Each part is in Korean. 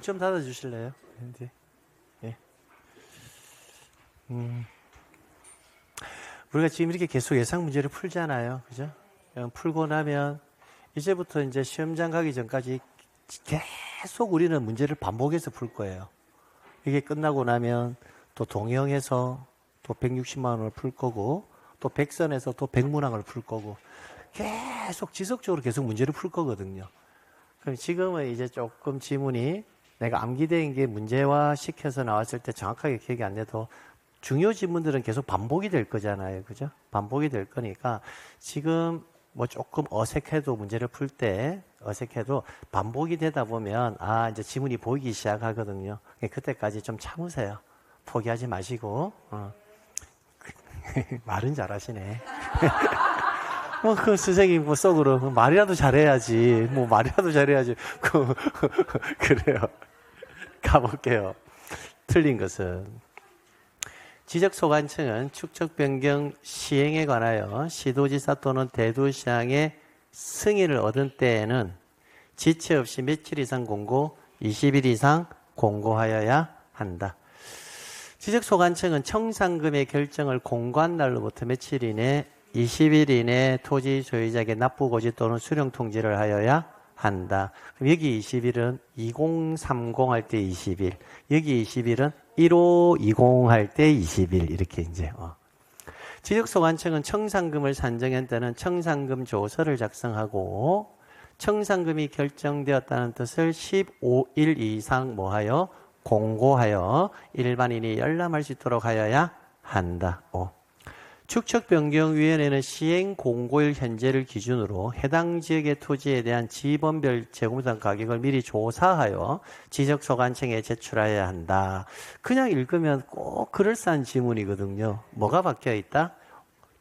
좀 닫아 주실래요? 네. 예. 우리가 지금 이렇게 계속 예상 문제를 풀잖아요. 그죠? 풀고 나면 이제부터 이제 시험장 가기 전까지 계속 우리는 문제를 반복해서 풀 거예요. 이게 끝나고 나면 또 동영에서 또 160만 원을 풀 거고 또 백선에서 또 백문항을 풀 거고 계속 지속적으로 계속 문제를 풀 거거든요. 그럼 지금은 이제 조금 지문이 내가 암기된 게 문제화 시켜서 나왔을 때 정확하게 기억이 안 나도 중요 지문들은 계속 반복이 될 거잖아요. 그죠? 반복이 될 거니까 지금 뭐 조금 어색해도 문제를 풀 때 어색해도 반복이 되다 보면 이제 지문이 보이기 시작하거든요. 그때까지 좀 참으세요. 포기하지 마시고. 말은 잘하시네. 그 선생님 속으로 말이라도 잘해야지. 말이라도 잘해야지. 그래요. 가볼게요. 틀린 것은 지적소관청은 축척 변경 시행에 관하여 시도지사 또는 대도시장의 승인을 얻은 때에는 지체 없이 며칠 이상 공고, 20일 이상 공고하여야 한다. 지적소관청은 청산금의 결정을 공고한 날로부터 며칠 이내 20일 이내 토지 소유자에게 납부고지 또는 수령 통지를 하여야 한다. 그럼 여기 20일은 2030 할 때 20일, 여기 20일은 1520 할 때 20일 이렇게 이제. 지적소관청은 청산금을 산정한 때는 청산금 조서를 작성하고 청산금이 결정되었다는 뜻을 15일 이상 뭐하여 공고하여 일반인이 열람할 수 있도록 하여야 한다. 축척변경위원회는 시행 공고일 현재를 기준으로 해당 지역의 토지에 대한 지번별 제공상 가격을 미리 조사하여 지적소관청에 제출하여야 한다. 그냥 읽으면 꼭 그럴싸한 지문이거든요. 뭐가 바뀌어있다?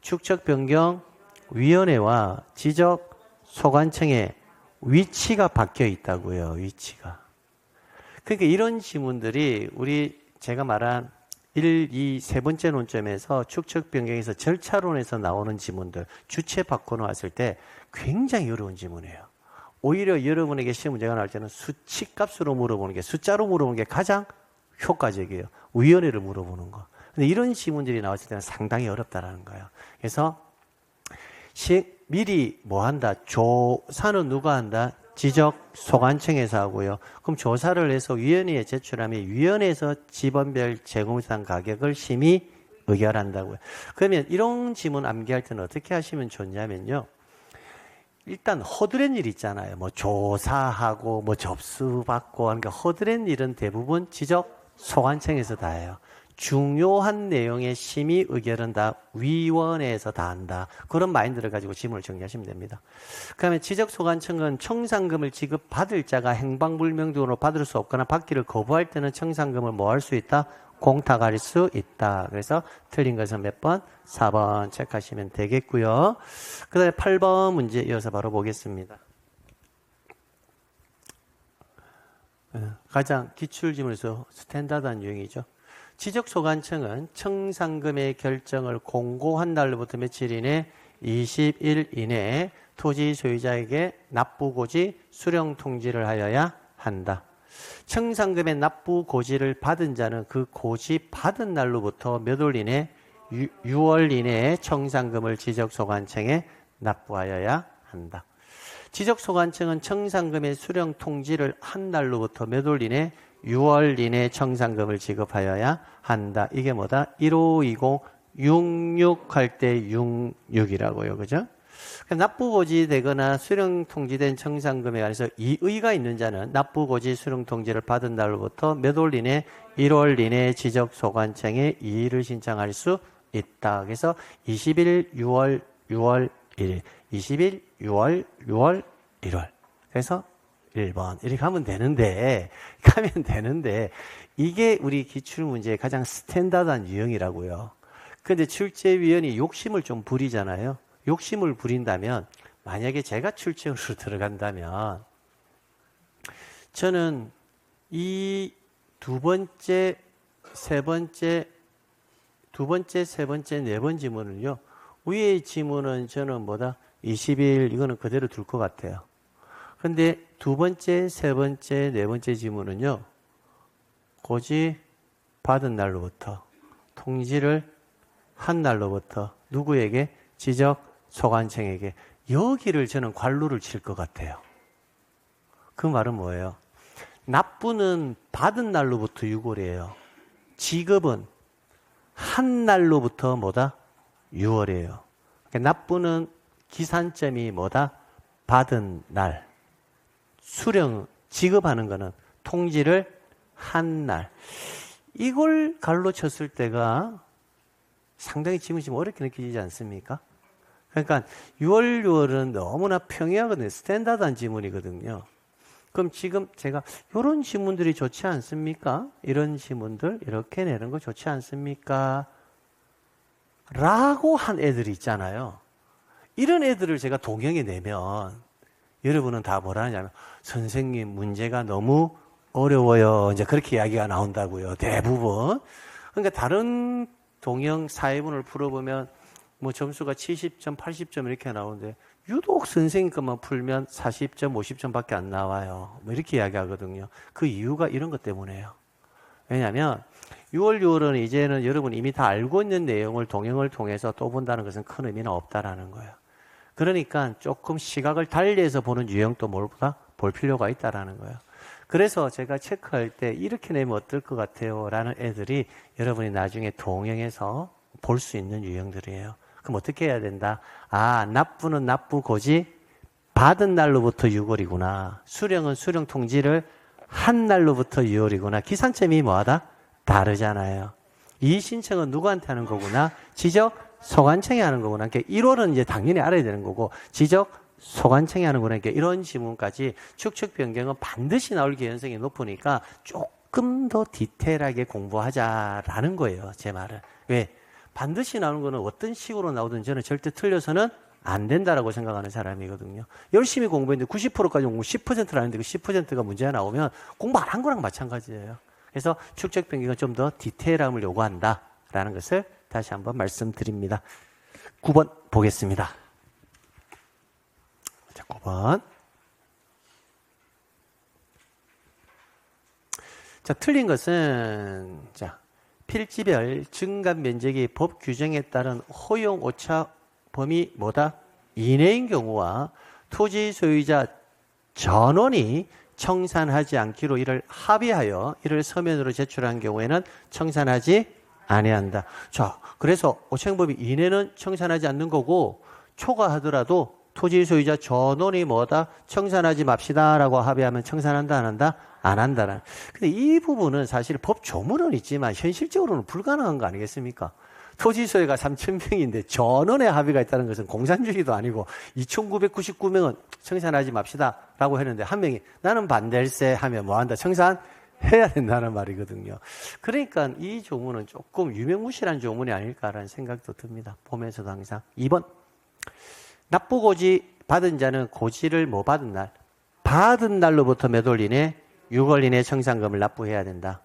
축척변경위원회와 지적소관청의 위치가 바뀌어있다고요. 위치가. 그러니까 이런 지문들이 제가 말한 1, 2, 세 번째 논점에서 축척 변경에서 절차론에서 나오는 지문들 주체 바꿔놓았을 때 굉장히 어려운 지문이에요. 오히려 여러분에게 시험 문제가 나올 때는 수치값으로 물어보는 게 숫자로 물어보는 게 가장 효과적이에요. 위원회를 물어보는 거. 근데 이런 지문들이 나왔을 때는 상당히 어렵다라는 거예요. 그래서 미리 뭐 한다? 조사는 누가 한다? 지적소관청에서 하고요. 그럼 조사를 해서 위원회에 제출하면 위원회에서 지번별 제공상 가격을 심의 의결한다고요. 그러면 이런 지문 암기할 때는 어떻게 하시면 좋냐면요. 일단 허드렛 일 있잖아요. 뭐 조사하고 뭐 접수받고 하는 게 허드렛 일은 대부분 지적소관청에서 다 해요. 중요한 내용의 심의 의결은 다 위원회에서 다 한다. 그런 마인드를 가지고 지문을 정리하시면 됩니다. 그다음에 지적소관청은 청산금을 지급받을 자가 행방불명등으로 받을 수 없거나 받기를 거부할 때는 청산금을 뭐 할 수 있다? 공탁할 수 있다. 그래서 틀린 것은 몇 번? 4번 체크하시면 되겠고요. 그 다음에 8번 문제 이어서 바로 보겠습니다. 가장 기출지문에서 스탠다드한 유형이죠. 지적소관청은 청산금의 결정을 공고한 날로부터 며칠 이내 20일 이내에 토지 소유자에게 납부고지 수령 통지를 하여야 한다. 청산금의 납부고지를 받은 자는 그 고지 받은 날로부터 몇 월 이내 6월 이내에 청산금을 지적소관청에 납부하여야 한다. 지적소관청은 청산금의 수령 통지를 한 날로부터 몇 월 이내 6월 이내 청산금을 지급하여야 한다. 이게 뭐다? 1520 66 할 때 66이라고요. 그죠? 납부고지 되거나 수령 통지된 청산금에 관해서 이의가 있는 자는 납부고지 수령 통지를 받은 날로부터 몇 월 이내 1월 이내 지적소관청에 이의를 신청할 수 있다. 그래서 20일 6월 1일 20일 6월 1월 그래서 1번 이렇게 가면 되는데 이게 우리 기출문제의 가장 스탠다드한 유형이라고요. 그런데 출제위원이 욕심을 좀 부리잖아요. 욕심을 부린다면 만약에 제가 출제로 들어간다면 저는 이 두 번째, 세 번째, 네 번 지문을요. 위의 지문은 저는 뭐다? 20일 이거는 그대로 둘 것 같아요. 근데 두 번째, 세 번째, 네 번째 지문은요. 고지 받은 날로부터 통지를 한 날로부터 누구에게? 지적 소관청에게. 여기를 저는 관루를 칠 것 같아요. 그 말은 뭐예요? 납부는 받은 날로부터 6월이에요. 지급은 한 날로부터 뭐다? 6월이에요. 그러니까 납부는 기산점이 뭐다? 받은 날. 수령, 지급하는 거는 통지를 한 날. 이걸 갈로 쳤을 때가 상당히 지금은 좀 어렵게 느껴지지 않습니까? 그러니까 6월은 너무나 평이하거든요. 스탠다드한 지문이거든요. 그럼 지금 제가 이런 지문들이 좋지 않습니까? 이런 지문들 이렇게 내는 거 좋지 않습니까? 라고 한 애들이 있잖아요. 이런 애들을 제가 동영에 내면 여러분은 다 뭐라 하냐면 선생님 문제가 너무 어려워요. 이제 그렇게 이야기가 나온다고요. 대부분. 그러니까 다른 동영 사회문을 풀어보면 뭐 점수가 70점, 80점 이렇게 나오는데 유독 선생님 것만 풀면 40점, 50점밖에 안 나와요. 뭐 이렇게 이야기하거든요. 그 이유가 이런 것 때문에요. 왜냐하면 6월은 이제는 여러분 이미 다 알고 있는 내용을 동영을 통해서 또 본다는 것은 큰 의미는 없다라는 거예요. 그러니까 조금 시각을 달리해서 보는 유형도 뭘보다 볼 필요가 있다라는 거예요. 그래서 제가 체크할 때 이렇게 내면 어떨 것 같아요? 라는 애들이 여러분이 나중에 동영에서 볼 수 있는 유형들이에요. 그럼 어떻게 해야 된다? 아, 납부는 납부 고지 받은 날로부터 6월이구나. 수령은 수령 통지를 한 날로부터 6월이구나. 기산점이 뭐하다? 다르잖아요. 이의 신청은 누구한테 하는 거구나? 지적 소관청이 하는 거구나. 그러니까 1월은 이제 당연히 알아야 되는 거고 지적 소관청이 하는 거니까 이런 지문까지 축척 변경은 반드시 나올 개연성이 높으니까 조금 더 디테일하게 공부하자라는 거예요. 제 말은. 왜? 반드시 나오는 거는 어떤 식으로 나오든 저는 절대 틀려서는 안 된다라고 생각하는 사람이거든요. 열심히 공부했는데 90%까지 공부 10%를 하는데 그 10%가 문제가 나오면 공부 안 한 거랑 마찬가지예요. 그래서 축적 변경은 좀 더 디테일함을 요구한다라는 것을 다시 한번 말씀드립니다. 9번 보겠습니다. 자, 9번. 자, 틀린 것은 자, 필지별 증감 면적이 법 규정에 따른 허용 오차 범위 뭐다? 이내인 경우와 토지 소유자 전원이 청산하지 않기로 이를 합의하여 이를 서면으로 제출한 경우에는 청산하지 아니한다. 자, 그래서 오차범위 이내는 청산하지 않는 거고 초과하더라도 토지 소유자 전원이 뭐다? 청산하지 맙시다라고 합의하면 청산한다 안 한다? 안 한다는. 근데 이 부분은 사실 법 조문은 있지만 현실적으로는 불가능한 거 아니겠습니까? 토지 소유가 3,000평인데 전원의 합의가 있다는 것은 공산주의도 아니고 2,999명은 청산하지 맙시다라고 했는데 한 명이 나는 반댈세 하면 뭐한다? 청산해야 된다는 말이거든요. 그러니까 이 조문은 조금 유명무실한 조문이 아닐까라는 생각도 듭니다. 보면서도 항상. 2번. 납부고지 받은 자는 고지를 뭐 받은 날? 받은 날로부터 몇 월 이내? 6월 이내 청산금을 납부해야 된다.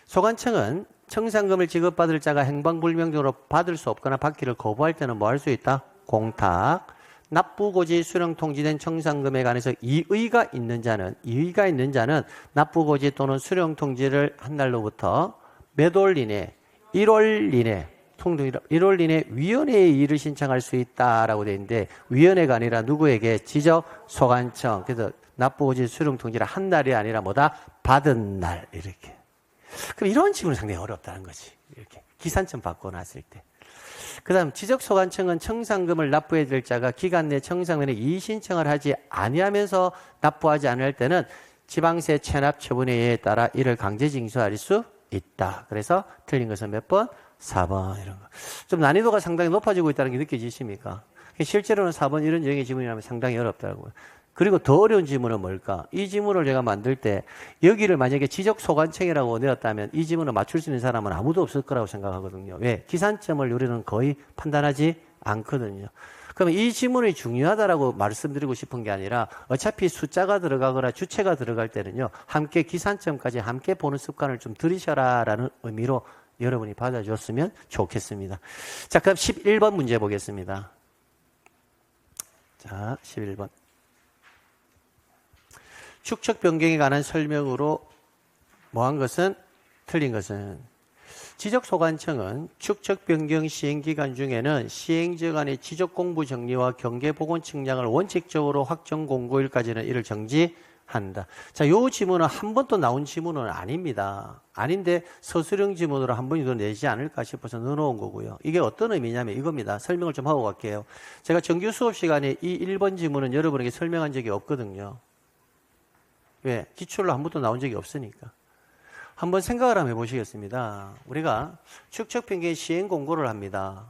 소관청은 청산금을 지급받을 자가 행방불명적으로 받을 수 없거나 받기를 거부할 때는 뭐 할 수 있다? 공탁. 납부고지 수령 통지된 청산금에 관해서 이의가 있는 자는 납부고지 또는 수령 통지를 한 날로부터 몇 월 이내? 1월 이내. 1월 이내 위원회에 이의를 신청할 수 있다라고 되어 있는데 위원회가 아니라 누구에게? 지적 소관청. 그래서 납부고지 수령 통지를 한 날이 아니라 뭐다? 받은 날. 이렇게. 그럼 이런 지문은 상당히 어렵다는 거지. 이렇게. 기산점 받고 났을 때. 그 다음 지적소관청은 청산금을 납부해야 될 자가 기간 내 청산금에 이의 신청을 하지 아니하면서 납부하지 않을 때는 지방세 체납 처분에 따라 이를 강제 징수할 수 있다. 그래서 틀린 것은 몇 번? 4번 이런 거. 좀 난이도가 상당히 높아지고 있다는 게 느껴지십니까? 실제로는 4번 이런 유형의 지문이라면 상당히 어렵다고요. 그리고 더 어려운 지문은 뭘까? 이 지문을 제가 만들 때 여기를 만약에 지적소관청이라고 내었다면 이 지문을 맞출 수 있는 사람은 아무도 없을 거라고 생각하거든요. 왜? 기산점을 우리는 거의 판단하지 않거든요. 그러면 이 지문이 중요하다라고 말씀드리고 싶은 게 아니라 어차피 숫자가 들어가거나 주체가 들어갈 때는요. 함께 기산점까지 함께 보는 습관을 좀 들이셔라라는 의미로 여러분이 받아줬으면 좋겠습니다. 자, 그럼 11번 문제 보겠습니다. 자, 11번. 축척 변경에 관한 설명으로 뭐한 것은 틀린 것은 지적소관청은 축척 변경 시행기간 중에는 시행지역 간의 지적공부 정리와 경계보건 측량을 원칙적으로 확정 공고일까지는 이를 정지한다. 자, 요 지문은 한 번도 나온 지문은 아닙니다. 아닌데 서술형 지문으로 한 번이 더 내지 않을까 싶어서 넣어놓은 거고요. 이게 어떤 의미냐면 이겁니다. 설명을 좀 하고 갈게요. 제가 정규 수업 시간에 이 1번 지문은 여러분에게 설명한 적이 없거든요. 왜? 기출로 한 번도 나온 적이 없으니까. 한번 생각을 한번 해보시겠습니다. 우리가 축척 변경 시행 공고를 합니다.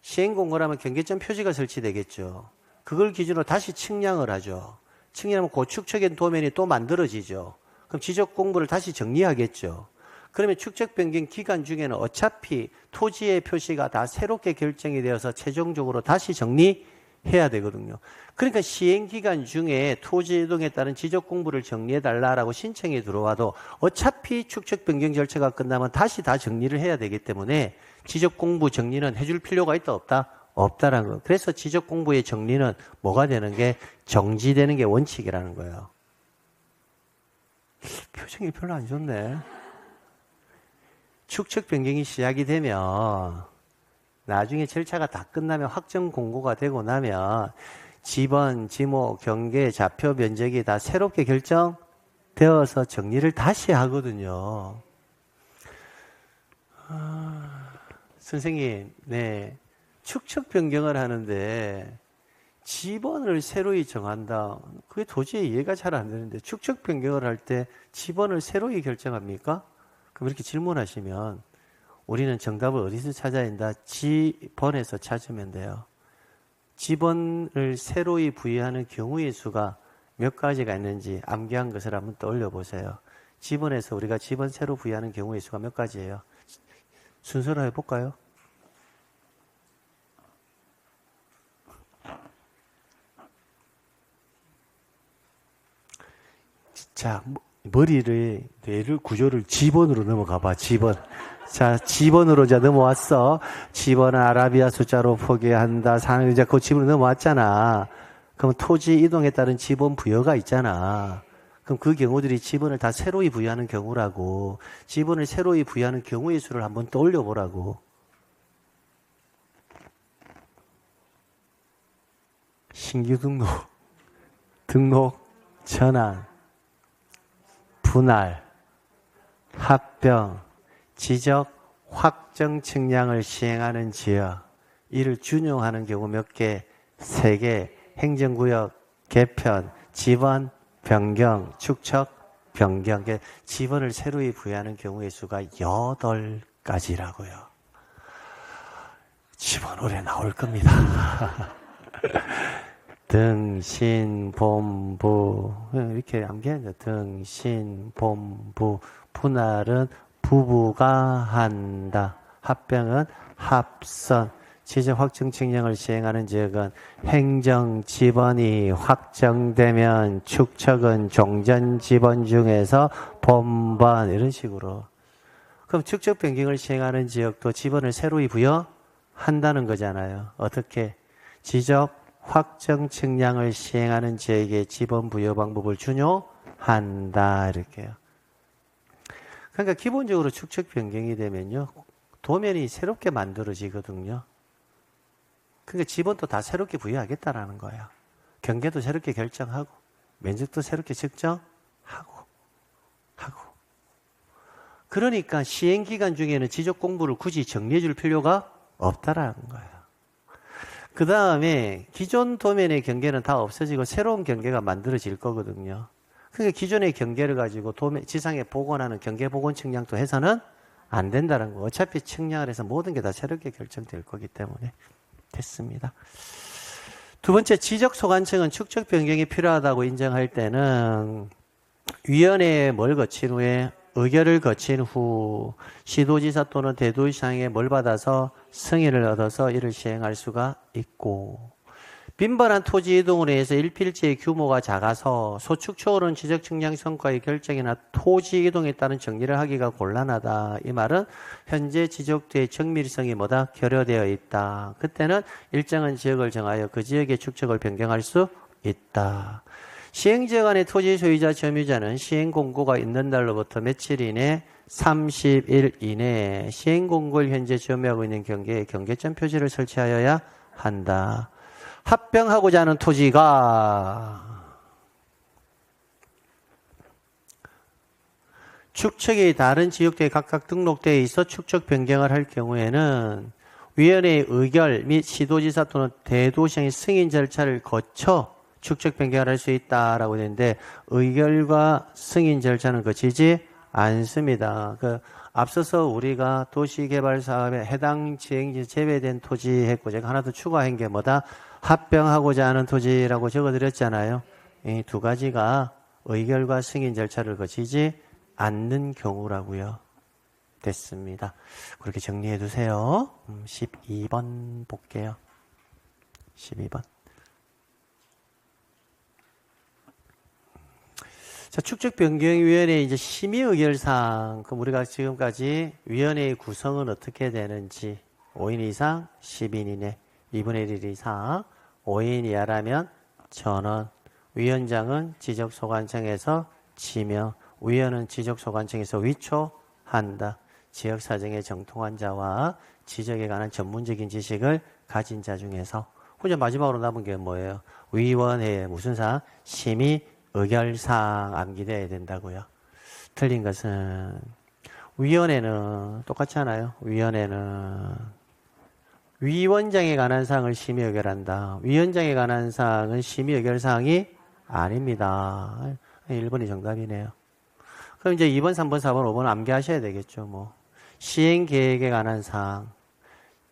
시행 공고를 하면 경계점 표지가 설치되겠죠. 그걸 기준으로 다시 측량을 하죠. 측량하면 그 축척의 도면이 또 만들어지죠. 그럼 지적 공부를 다시 정리하겠죠. 그러면 축척 변경 기간 중에는 어차피 토지의 표시가 다 새롭게 결정이 되어서 최종적으로 다시 정리해야 되거든요. 그러니까 시행기간 중에 토지 이동에 따른 지적 공부를 정리해달라고 신청이 들어와도 어차피 축척 변경 절차가 끝나면 다시 다 정리를 해야 되기 때문에 지적 공부 정리는 해줄 필요가 있다 없다? 없다라는 거예요. 그래서 지적 공부의 정리는 뭐가 되는 게 정지되는 게 원칙이라는 거예요. 표정이 별로 안 좋네. 축척 변경이 시작이 되면 나중에 절차가 다 끝나면 확정 공고가 되고 나면 지번, 지목, 경계, 좌표, 면적이 다 새롭게 결정되어서 정리를 다시 하거든요. 선생님, 네. 축척 변경을 하는데 지번을 새로이 정한다. 그게 도저히 이해가 잘 안 되는데 축척 변경을 할 때 지번을 새로이 결정합니까? 그럼 이렇게 질문하시면 우리는 정답을 어디서 찾아야 된다? 지번에서 찾으면 돼요. 지번을 새로이 부여하는 경우의 수가 몇 가지가 있는지 암기한 것을 한번 떠올려 보세요. 지번에서 우리가 지번 새로 부여하는 경우의 수가 몇 가지예요? 순서로 해볼까요? 자, 뇌를 구조를 지번으로 넘어가 봐. 지번. 자, 지번으로 이제 넘어왔어. 지번은 아라비아 숫자로 포기한다. 이제 그 지번으로 넘어왔잖아. 그럼 토지 이동에 따른 지번 부여가 있잖아. 그럼 그 경우들이 지번을 다 새로이 부여하는 경우라고. 지번을 새로이 부여하는 경우의 수를 한번 떠올려 보라고. 신규 등록, 전환, 분할, 합병, 지적, 확정 측량을 시행하는 지역, 이를 준용하는 경우 몇 개? 3개, 행정구역, 개편, 지번, 변경, 축척, 변경. 지번을 새로이 부여하는 경우의 수가 8가지라고요. 지번 올해 나올 겁니다. 등신본부 이렇게 암기하죠. 등신본부. 분할은 부부가 한다. 합병은 합선. 지적 확정 측량을 시행하는 지역은 행정 지번이 확정되면 축척은 종전 지번 중에서 본번. 이런 식으로. 그럼 축척 변경을 시행하는 지역도 지번을 새로이 부여한다는 거잖아요. 어떻게? 지적 확정 측량을 시행하는 지역의 지번 부여 방법을 준용한다. 이렇게요. 그러니까 기본적으로 축척 변경이 되면요, 도면이 새롭게 만들어지거든요. 그러니까 지번도 다 새롭게 부여하겠다라는 거예요. 경계도 새롭게 결정하고, 면적도 새롭게 측정하고, 그러니까 시행기간 중에는 지적 공부를 굳이 정리해 줄 필요가 없다라는 거예요. 그 다음에 기존 도면의 경계는 다 없어지고 새로운 경계가 만들어질 거거든요. 그러니까 기존의 경계를 가지고 지상에 복원하는 경계 복원 측량도 해서는 안 된다는 거. 어차피 측량을 해서 모든 게 다 새롭게 결정될 거기 때문에 됐습니다. 두 번째, 지적 소관청은 축척 변경이 필요하다고 인정할 때는 위원회에 뭘 거친 후에 의결을 거친 후 시도지사 또는 대도시장에 뭘 받아서 승인을 얻어서 이를 시행할 수가 있고, 빈번한 토지 이동으로 인해서 일필지의 규모가 작아서 소축 초월은 지적 측량 성과의 결정이나 토지 이동에 따른 정리를 하기가 곤란하다. 이 말은 현재 지적도의 정밀성이 뭐다? 결여되어 있다. 그때는 일정한 지역을 정하여 그 지역의 축척을 변경할 수 있다. 시행지역 안에 토지 소유자 점유자는 시행 공고가 있는 날로부터 며칠 이내 30일 이내에 시행 공고를 현재 점유하고 있는 경계에 경계점 표지를 설치하여야 한다. 합병하고자 하는 토지가 축척이 다른 지역대에 각각 등록되어 있어 축척 변경을 할 경우에는 위원회의 의결 및 시도지사 또는 대도시장의 승인 절차를 거쳐 축척 변경을 할 수 있다라고 되는데 의결과 승인 절차는 거치지 않습니다. 앞서서 우리가 도시개발 사업에 해당 지행지 제외된 토지 했고 제가 하나 더 추가한 게 뭐다? 합병하고자 하는 토지라고 적어드렸잖아요. 이 두 가지가 의결과 승인 절차를 거치지 않는 경우라고요. 됐습니다. 그렇게 정리해 두세요. 12번 볼게요. 12번. 자, 축척변경위원회 이제 심의 의결사항. 그럼 우리가 지금까지 위원회의 구성은 어떻게 되는지 5인 이상 10인 이내 2분의 1 이상 5인 이하라면 전원 위원장은 지적소관청에서 지명 위원은 지적소관청에서 위촉한다. 지역사정에 정통한 자와 지적에 관한 전문적인 지식을 가진 자 중에서 혼자 마지막으로 남은 게 뭐예요? 위원회의 무슨 사항? 심의 의결사항 암기되어야 된다고요. 틀린 것은 위원회는 똑같지 않아요? 위원회는 위원장에 관한 사항을 심의 의결한다. 위원장에 관한 사항은 심의 의결사항이 아닙니다. 1번이 정답이네요. 그럼 이제 2번, 3번, 4번, 5번 암기하셔야 되겠죠. 뭐 시행계획에 관한 사항,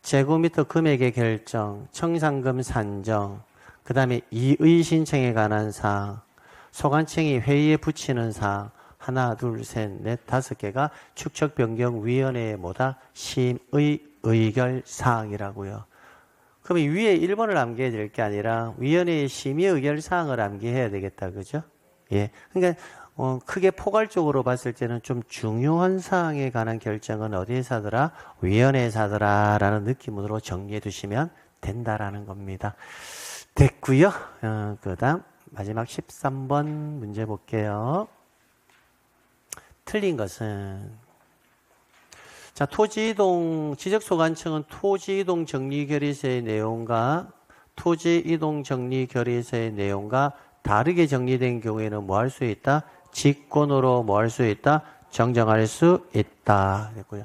제곱미터 금액의 결정, 청산금 산정, 그 다음에 이의 신청에 관한 사항, 소관청이 회의에 붙이는 사항, 하나, 둘, 셋, 넷, 5개가 축척변경위원회의 뭐다? 심의 의결 사항이라고요. 그럼 이 위에 1번을 암기해야 될 게 아니라 위원회의 심의 의결 사항을 암기해야 되겠다. 그죠? 예. 그러니까 크게 포괄적으로 봤을 때는 좀 중요한 사항에 관한 결정은 어디에서 하더라? 위원회에서 하더라 라는 느낌으로 정리해 두시면 된다라는 겁니다. 됐고요. 그 다음 마지막 13번 문제 볼게요. 틀린 것은 자, 토지이동 지적소관청은 토지이동 정리결의서의 내용과 토지이동 정리결의서의 내용과 다르게 정리된 경우에는 뭐 할 수 있다? 직권으로 뭐 할 수 있다? 정정할 수 있다. 됐고요.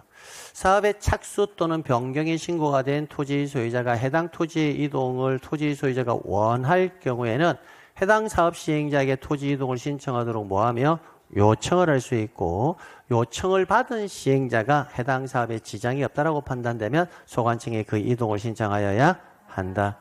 사업의 착수 또는 변경이 신고가 된 토지 소유자가 해당 토지의 이동을 토지 소유자가 원할 경우에는 해당 사업 시행자에게 토지 이동을 신청하도록 뭐하며 요청을 할 수 있고 요청을 받은 시행자가 해당 사업에 지장이 없다라고 판단되면 소관청에 그 이동을 신청하여야 한다.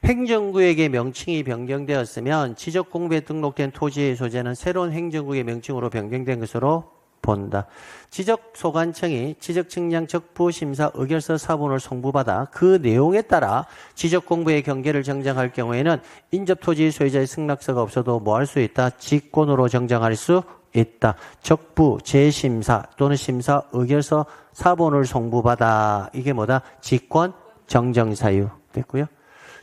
행정구역의 명칭이 변경되었으면 지적공부에 등록된 토지의 소재는 새로운 행정구역의 명칭으로 변경된 것으로 본다. 지적소관청이 지적측량 적부심사 의결서 사본을 송부받아 그 내용에 따라 지적공부의 경계를 정정할 경우에는 인접토지 소유자의 승낙서가 없어도 뭐 할 수 있다? 직권으로 정정할 수 있다. 적부, 재심사 또는 심사 의결서 사본을 송부받아 이게 뭐다? 직권 정정사유 됐고요.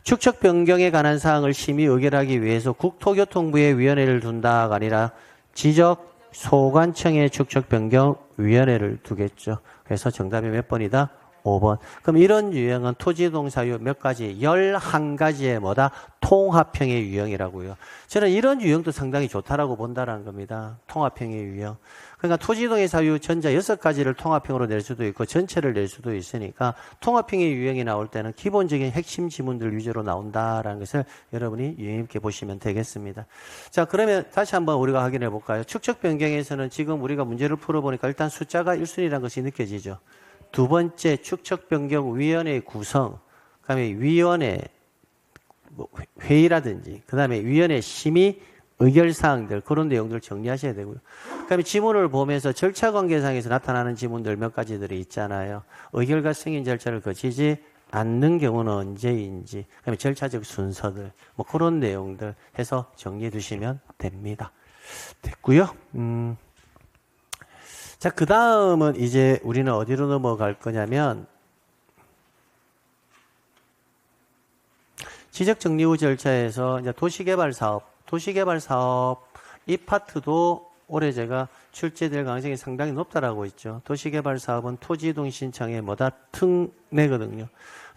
축척 변경에 관한 사항을 심의 의결하기 위해서 국토교통부에 위원회를 둔다가 아니라 지적 소관청의 축척 변경 위원회를 두겠죠. 그래서 정답이 몇 번이다? 5번. 그럼 이런 유형은 토지이동 사유 몇 가지? 11가지의 뭐다? 통합형의 유형이라고요. 저는 이런 유형도 상당히 좋다라고 본다라는 겁니다. 통합형의 유형. 그러니까 토지이동의 사유 전자 6가지를 통합형으로 낼 수도 있고 전체를 낼 수도 있으니까 통합형의 유형이 나올 때는 기본적인 핵심 지문들 위주로 나온다라는 것을 여러분이 유념 있게 보시면 되겠습니다. 자, 그러면 다시 한번 우리가 확인해 볼까요? 축척 변경에서는 지금 우리가 문제를 풀어보니까 일단 숫자가 1순위라는 것이 느껴지죠. 두 번째 축척 변경 위원회 구성, 그다음에 위원회 회의라든지, 그다음에 위원회 심의 의결 사항들 그런 내용들 정리하셔야 되고요. 그다음에 지문을 보면서 절차 관계상에서 나타나는 지문들 몇 가지들이 있잖아요. 의결과 승인 절차를 거치지 않는 경우는 언제인지, 그다음에 절차적 순서들 뭐 그런 내용들 해서 정리해 두시면 됩니다. 됐고요. 자, 그 다음은 이제 우리는 어디로 넘어갈 거냐면 지적정리 후 절차에서 이제 도시개발 사업, 도시개발 사업 이 파트도 올해 제가 출제될 가능성이 상당히 높다라고 했죠. 도시개발 사업은 토지이동 신청의 뭐다 특례거든요.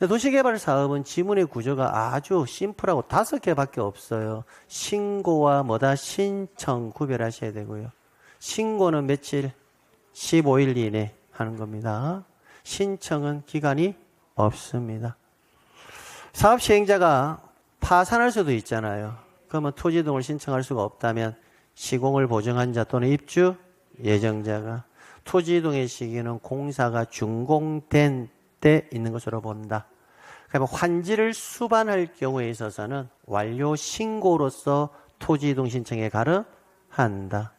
도시개발 사업은 지문의 구조가 아주 심플하고 5개밖에 없어요. 신고와 뭐다 신청 구별하셔야 되고요. 신고는 며칠? 15일 이내 하는 겁니다. 신청은 기간이 없습니다. 사업 시행자가 파산할 수도 있잖아요. 그러면 토지이동을 신청할 수가 없다면 시공을 보증한 자 또는 입주 예정자가 토지이동의 시기는 공사가 준공된 때 있는 것으로 본다. 그러면 환지를 수반할 경우에 있어서는 완료 신고로서 토지이동 신청에 가름한다.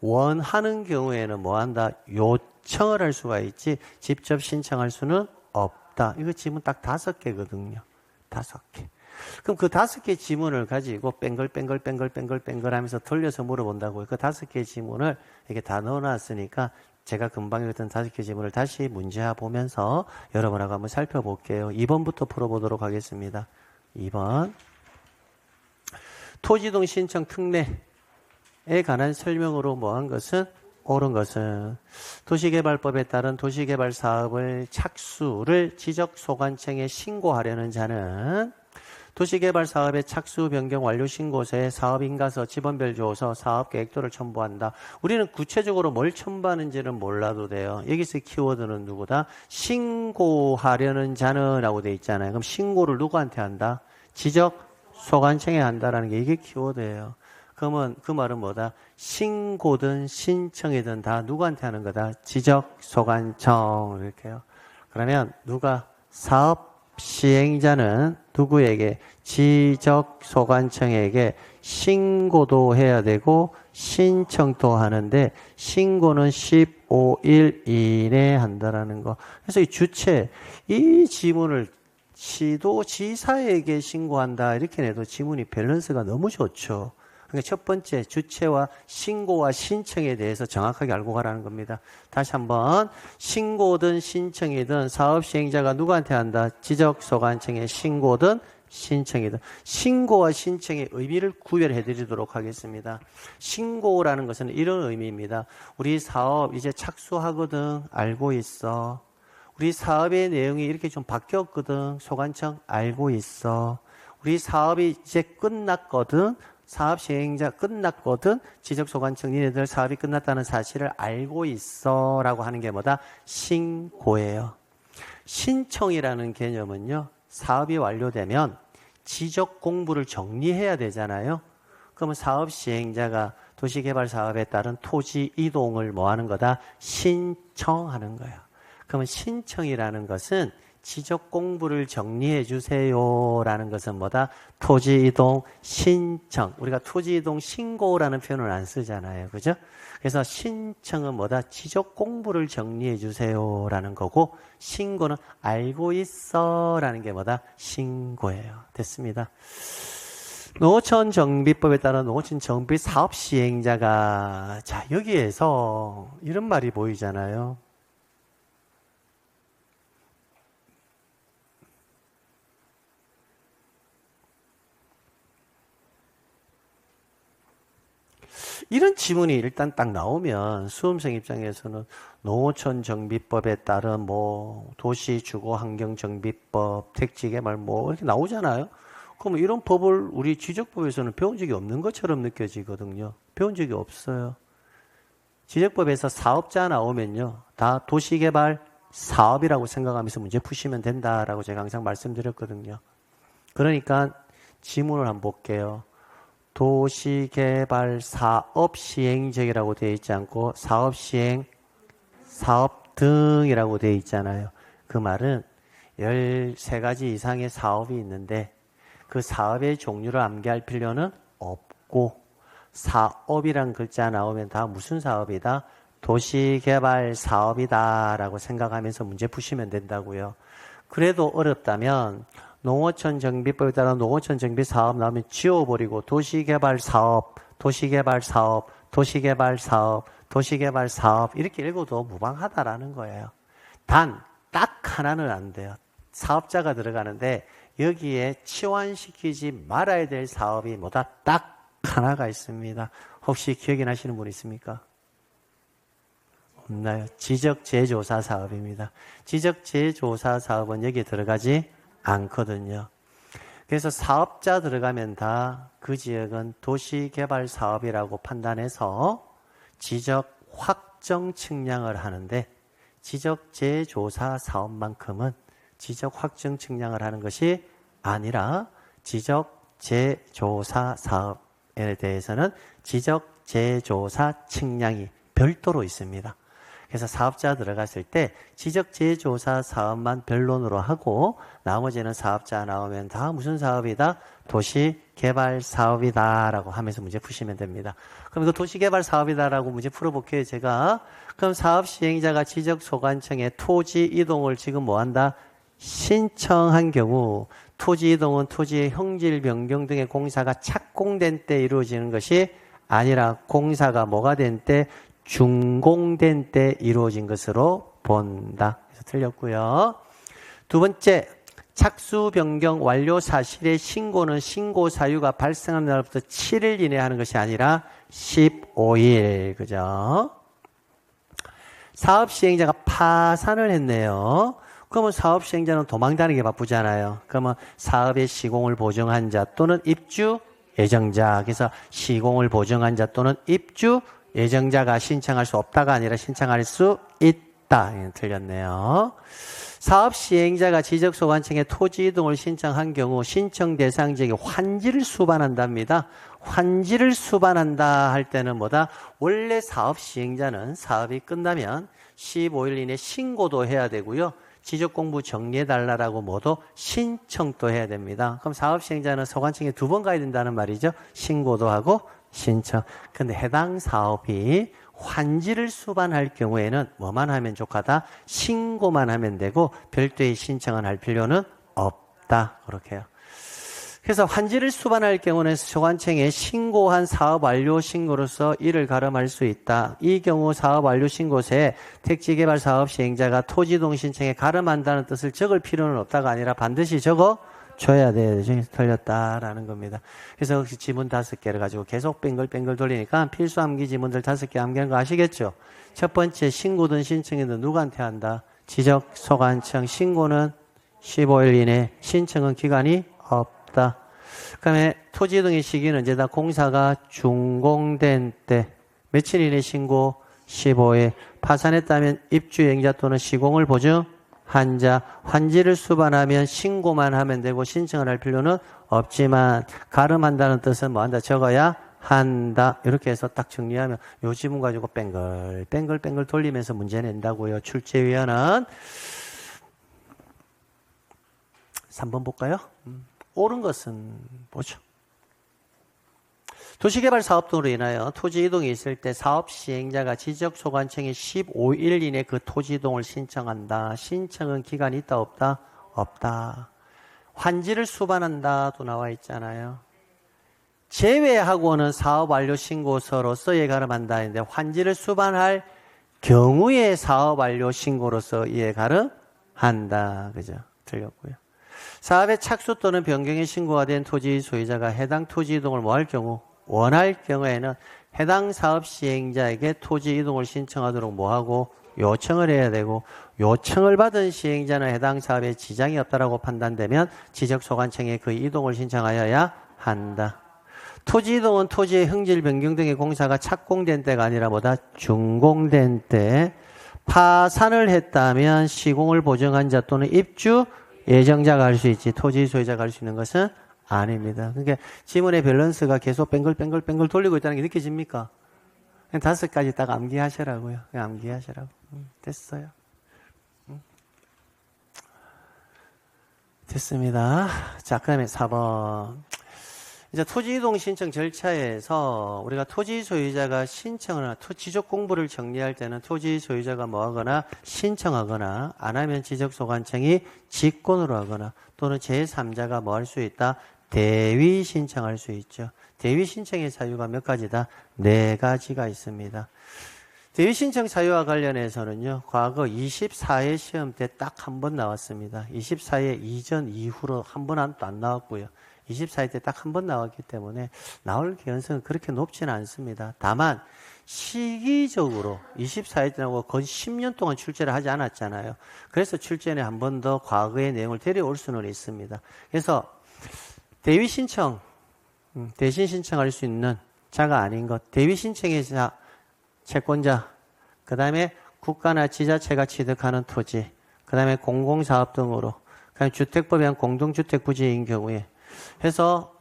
원하는 경우에는 뭐한다? 요청을 할 수가 있지 직접 신청할 수는 없다. 이거 지문 딱 5개거든요. 5개. 그럼 그 5개 지문을 가지고 뺑글 하면서 돌려서 물어본다고요. 그 5개 지문을 이렇게 다 넣어놨으니까 제가 금방 읽었던 5개 지문을 다시 문제화 보면서 여러분하고 한번 살펴볼게요. 2번부터 풀어보도록 하겠습니다. 2번. 토지이동 신청 특례에 관한 설명으로 뭐한 것은 옳은 것은 도시개발법에 따른 도시개발 사업을 착수를 지적소관청에 신고하려는 자는 도시개발 사업의 착수 변경 완료 신고서에 사업인가서, 지번별 조서, 사업계획도를 첨부한다. 우리는 구체적으로 뭘 첨부하는지는 몰라도 돼요. 여기서 키워드는 누구다? 신고하려는 자는 라고 돼 있잖아요. 그럼 신고를 누구한테 한다? 지적소관청에 한다라는 게 이게 키워드예요. 그러면 그 말은 뭐다? 신고든 신청이든 다 누구한테 하는 거다? 지적소관청 이렇게요. 그러면 누가 사업 시행자는 누구에게? 지적소관청에게 신고도 해야 되고 신청도 하는데 신고는 15일 이내에 한다라는 거. 그래서 이 주체, 이 지문을 지도지사에게 신고한다 이렇게 내도 지문이 밸런스가 너무 좋죠. 그러니까 첫 번째 주체와 신고와 신청에 대해서 정확하게 알고 가라는 겁니다. 다시 한번 신고든 신청이든 사업 시행자가 누구한테 한다? 지적소관청에 신고든 신청이든 신고와 신청의 의미를 구별해 드리도록 하겠습니다. 신고라는 것은 이런 의미입니다. 우리 사업 이제 착수하거든 알고 있어. 우리 사업의 내용이 이렇게 좀 바뀌었거든 소관청 알고 있어. 우리 사업이 이제 끝났거든 사업 시행자 끝났거든 지적소관청 니네들 사업이 끝났다는 사실을 알고 있어 라고 하는 게 뭐다? 신고예요. 신청이라는 개념은요 사업이 완료되면 지적 공부를 정리해야 되잖아요. 그러면 사업 시행자가 도시개발 사업에 따른 토지 이동을 뭐 하는 거다? 신청하는 거예요. 그러면 신청이라는 것은 지적 공부를 정리해 주세요라는 것은 뭐다? 토지 이동 신청. 우리가 토지 이동 신고라는 표현을 안 쓰잖아요. 그죠? 그래서 신청은 뭐다? 지적 공부를 정리해 주세요라는 거고 신고는 알고 있어라는 게 뭐다? 신고예요. 됐습니다. 농어촌 정비법에 따른 농어촌 정비 사업 시행자가 자, 여기에서 이런 말이 보이잖아요. 이런 지문이 일단 딱 나오면 수험생 입장에서는 농어촌 정비법에 따른 뭐 도시주거환경정비법, 택지개발 뭐 이렇게 나오잖아요. 그럼 이런 법을 우리 지적법에서는 배운 적이 없는 것처럼 느껴지거든요. 배운 적이 없어요. 지적법에서 사업자 나오면요. 다 도시개발 사업이라고 생각하면서 문제 푸시면 된다라고 제가 항상 말씀드렸거든요. 그러니까 지문을 한번 볼게요. 도시개발 사업 시행적이라고 되어 있지 않고 사업 시행, 사업 등이라고 되어 있잖아요. 그 말은 13가지 이상의 사업이 있는데 그 사업의 종류를 암기할 필요는 없고 사업이란 글자 나오면 다 무슨 사업이다? 도시개발 사업이다 라고 생각하면서 문제 푸시면 된다고요. 그래도 어렵다면 농어촌 정비법에 따라 농어촌 정비 사업 나오면 지워버리고 도시개발 사업, 도시개발 사업, 도시개발 사업, 도시개발 사업 이렇게 읽어도 무방하다라는 거예요. 단, 딱 하나는 안 돼요. 사업자가 들어가는데 여기에 치환시키지 말아야 될 사업이 뭐다? 딱 하나가 있습니다. 혹시 기억이 나시는 분 있습니까? 없나요? 지적재조사 사업입니다. 지적재조사 사업은 여기에 들어가지 않거든요. 그래서 사업자 들어가면 다 그 지역은 도시개발사업이라고 판단해서 지적 확정 측량을 하는데 지적재조사 사업만큼은 지적 확정 측량을 하는 것이 아니라 지적재조사 사업에 대해서는 지적재조사 측량이 별도로 있습니다. 그래서 사업자 들어갔을 때 지적재조사 사업만 변론으로 하고 나머지는 사업자 나오면 다 무슨 사업이다? 도시개발 사업이다 라고 하면서 문제 푸시면 됩니다. 그럼 이거 도시개발 사업이다 라고 문제 풀어볼게요 제가. 그럼 사업 시행자가 지적소관청에 토지 이동을 지금 뭐한다? 신청한 경우 토지 이동은 토지의 형질 변경 등의 공사가 착공된 때 이루어지는 것이 아니라 공사가 뭐가 된 때? 준공된 때 이루어진 것으로 본다. 그래서 틀렸고요. 두 번째, 착수 변경 완료 사실의 신고는 신고 사유가 발생한 날부터 7일 이내 하는 것이 아니라 15일. 그죠? 사업 시행자가 파산을 했네요. 그러면 사업 시행자는 도망다니게 바쁘잖아요. 그러면 사업의 시공을 보증한 자 또는 입주 예정자. 그래서 시공을 보증한 자 또는 입주 예정자가 신청할 수 없다가 아니라 신청할 수 있다. 틀렸네요. 사업 시행자가 지적소관청에 토지 이동을 신청한 경우 신청 대상 지역에 환지를 수반한답니다. 환지를 수반한다 할 때는 뭐다? 원래 사업 시행자는 사업이 끝나면 15일 이내 신고도 해야 되고요. 지적공부 정리해달라고 뭐도 신청도 해야 됩니다. 그럼 사업 시행자는 소관청에 2번 가야 된다는 말이죠. 신고도 하고 신청. 근데 해당 사업이 환지를 수반할 경우에는 뭐만 하면 족하다? 신고만 하면 되고 별도의 신청은 할 필요는 없다. 그렇게요. 그래서 환지를 수반할 경우는 소관청에 신고한 사업 완료 신고로서 이를 가름할 수 있다. 이 경우 사업 완료 신고서에 택지개발 사업 시행자가 토지이동 신청에 가름한다는 뜻을 적을 필요는 없다가 아니라 반드시 적어 줘야 돼. 틀렸다라는 겁니다. 그래서 혹시 지문 5개를 가지고 계속 뱅글뱅글 돌리니까 필수 암기 지문들 5개 암기하는 거 아시겠죠? 첫 번째, 신고든 신청이든 누구한테 한다? 지적소관청. 신고는 15일 이내, 신청은 기간이 없다. 그 다음에 토지 이동의 시기는 언제다? 공사가 준공된 때. 며칠 이내 신고? 15일. 파산했다면 입주행자 또는 시공을 보증 한자. 환지를 수반하면 신고만 하면 되고 신청을 할 필요는 없지만 가름한다는 뜻은 뭐한다? 적어야 한다. 이렇게 해서 딱 정리하면 요 지문 가지고 뱅글 돌리면서 문제 낸다고요. 출제위원은 3번 볼까요? 옳은 것은 뭐죠? 도시개발 사업 등으로 인하여 토지 이동이 있을 때 사업 시행자가 지적소관청에 15일 이내 그 토지 이동을 신청한다. 신청은 기간이 있다 없다? 없다. 환지를 수반한다도 나와 있잖아요. 제외하고는 사업 완료 신고서로서 이해 가름한다 했는데 환지를 수반할 경우에 사업 완료 신고로서 이해 가름한다. 그죠? 틀렸고요. 사업의 착수 또는 변경의 신고가 된 토지 소유자가 해당 토지 이동을 뭐 할 경우? 원할 경우에는 해당 사업 시행자에게 토지 이동을 신청하도록 뭐하고? 요청을 해야 되고 요청을 받은 시행자는 해당 사업에 지장이 없다라고 판단되면 지적소관청에 그 이동을 신청하여야 한다. 토지 이동은 토지의 형질 변경 등의 공사가 착공된 때가 아니라 뭐다? 준공된 때. 파산을 했다면 시공을 보증한 자 또는 입주 예정자가 할 수 있지 토지 소유자가 할 수 있는 것은 아닙니다. 그러니까 지문의 밸런스가 계속 뱅글뱅글 돌리고 있다는 게 느껴집니까? 그냥 5가지 딱 암기하시라고요. 그냥 암기하시라고. 됐어요. 됐습니다. 자, 그 다음에 4번. 이제 토지이동 신청 절차에서 우리가 토지 소유자가 신청을, 지적 공부를 정리할 때는 토지 소유자가 뭐 하거나 신청하거나 안 하면 지적소관청이 직권으로 하거나 또는 제3자가 뭐 할 수 있다? 대위 신청할 수 있죠. 대위 신청의 사유가 몇 가지다? 4가지가 있습니다. 대위 신청 사유와 관련해서는요, 과거 24회 시험 때 딱 한 번 나왔습니다. 24회 이전 이후로 한 번 안 나왔고요. 24일 때 딱 한 번 나왔기 때문에 나올 개연성은 그렇게 높지는 않습니다. 다만 시기적으로 24일 때라고 거의 10년 동안 출제를 하지 않았잖아요. 그래서 출제에 한 번 더 과거의 내용을 데려올 수는 있습니다. 그래서 대위 신청, 대신 신청할 수 있는 자가 아닌 것, 대위 신청의 자, 채권자, 그 다음에 국가나 지자체가 취득하는 토지, 그 다음에 공공사업 등으로, 그 다음에 주택법에 의한 공동주택 부지인 경우에 해서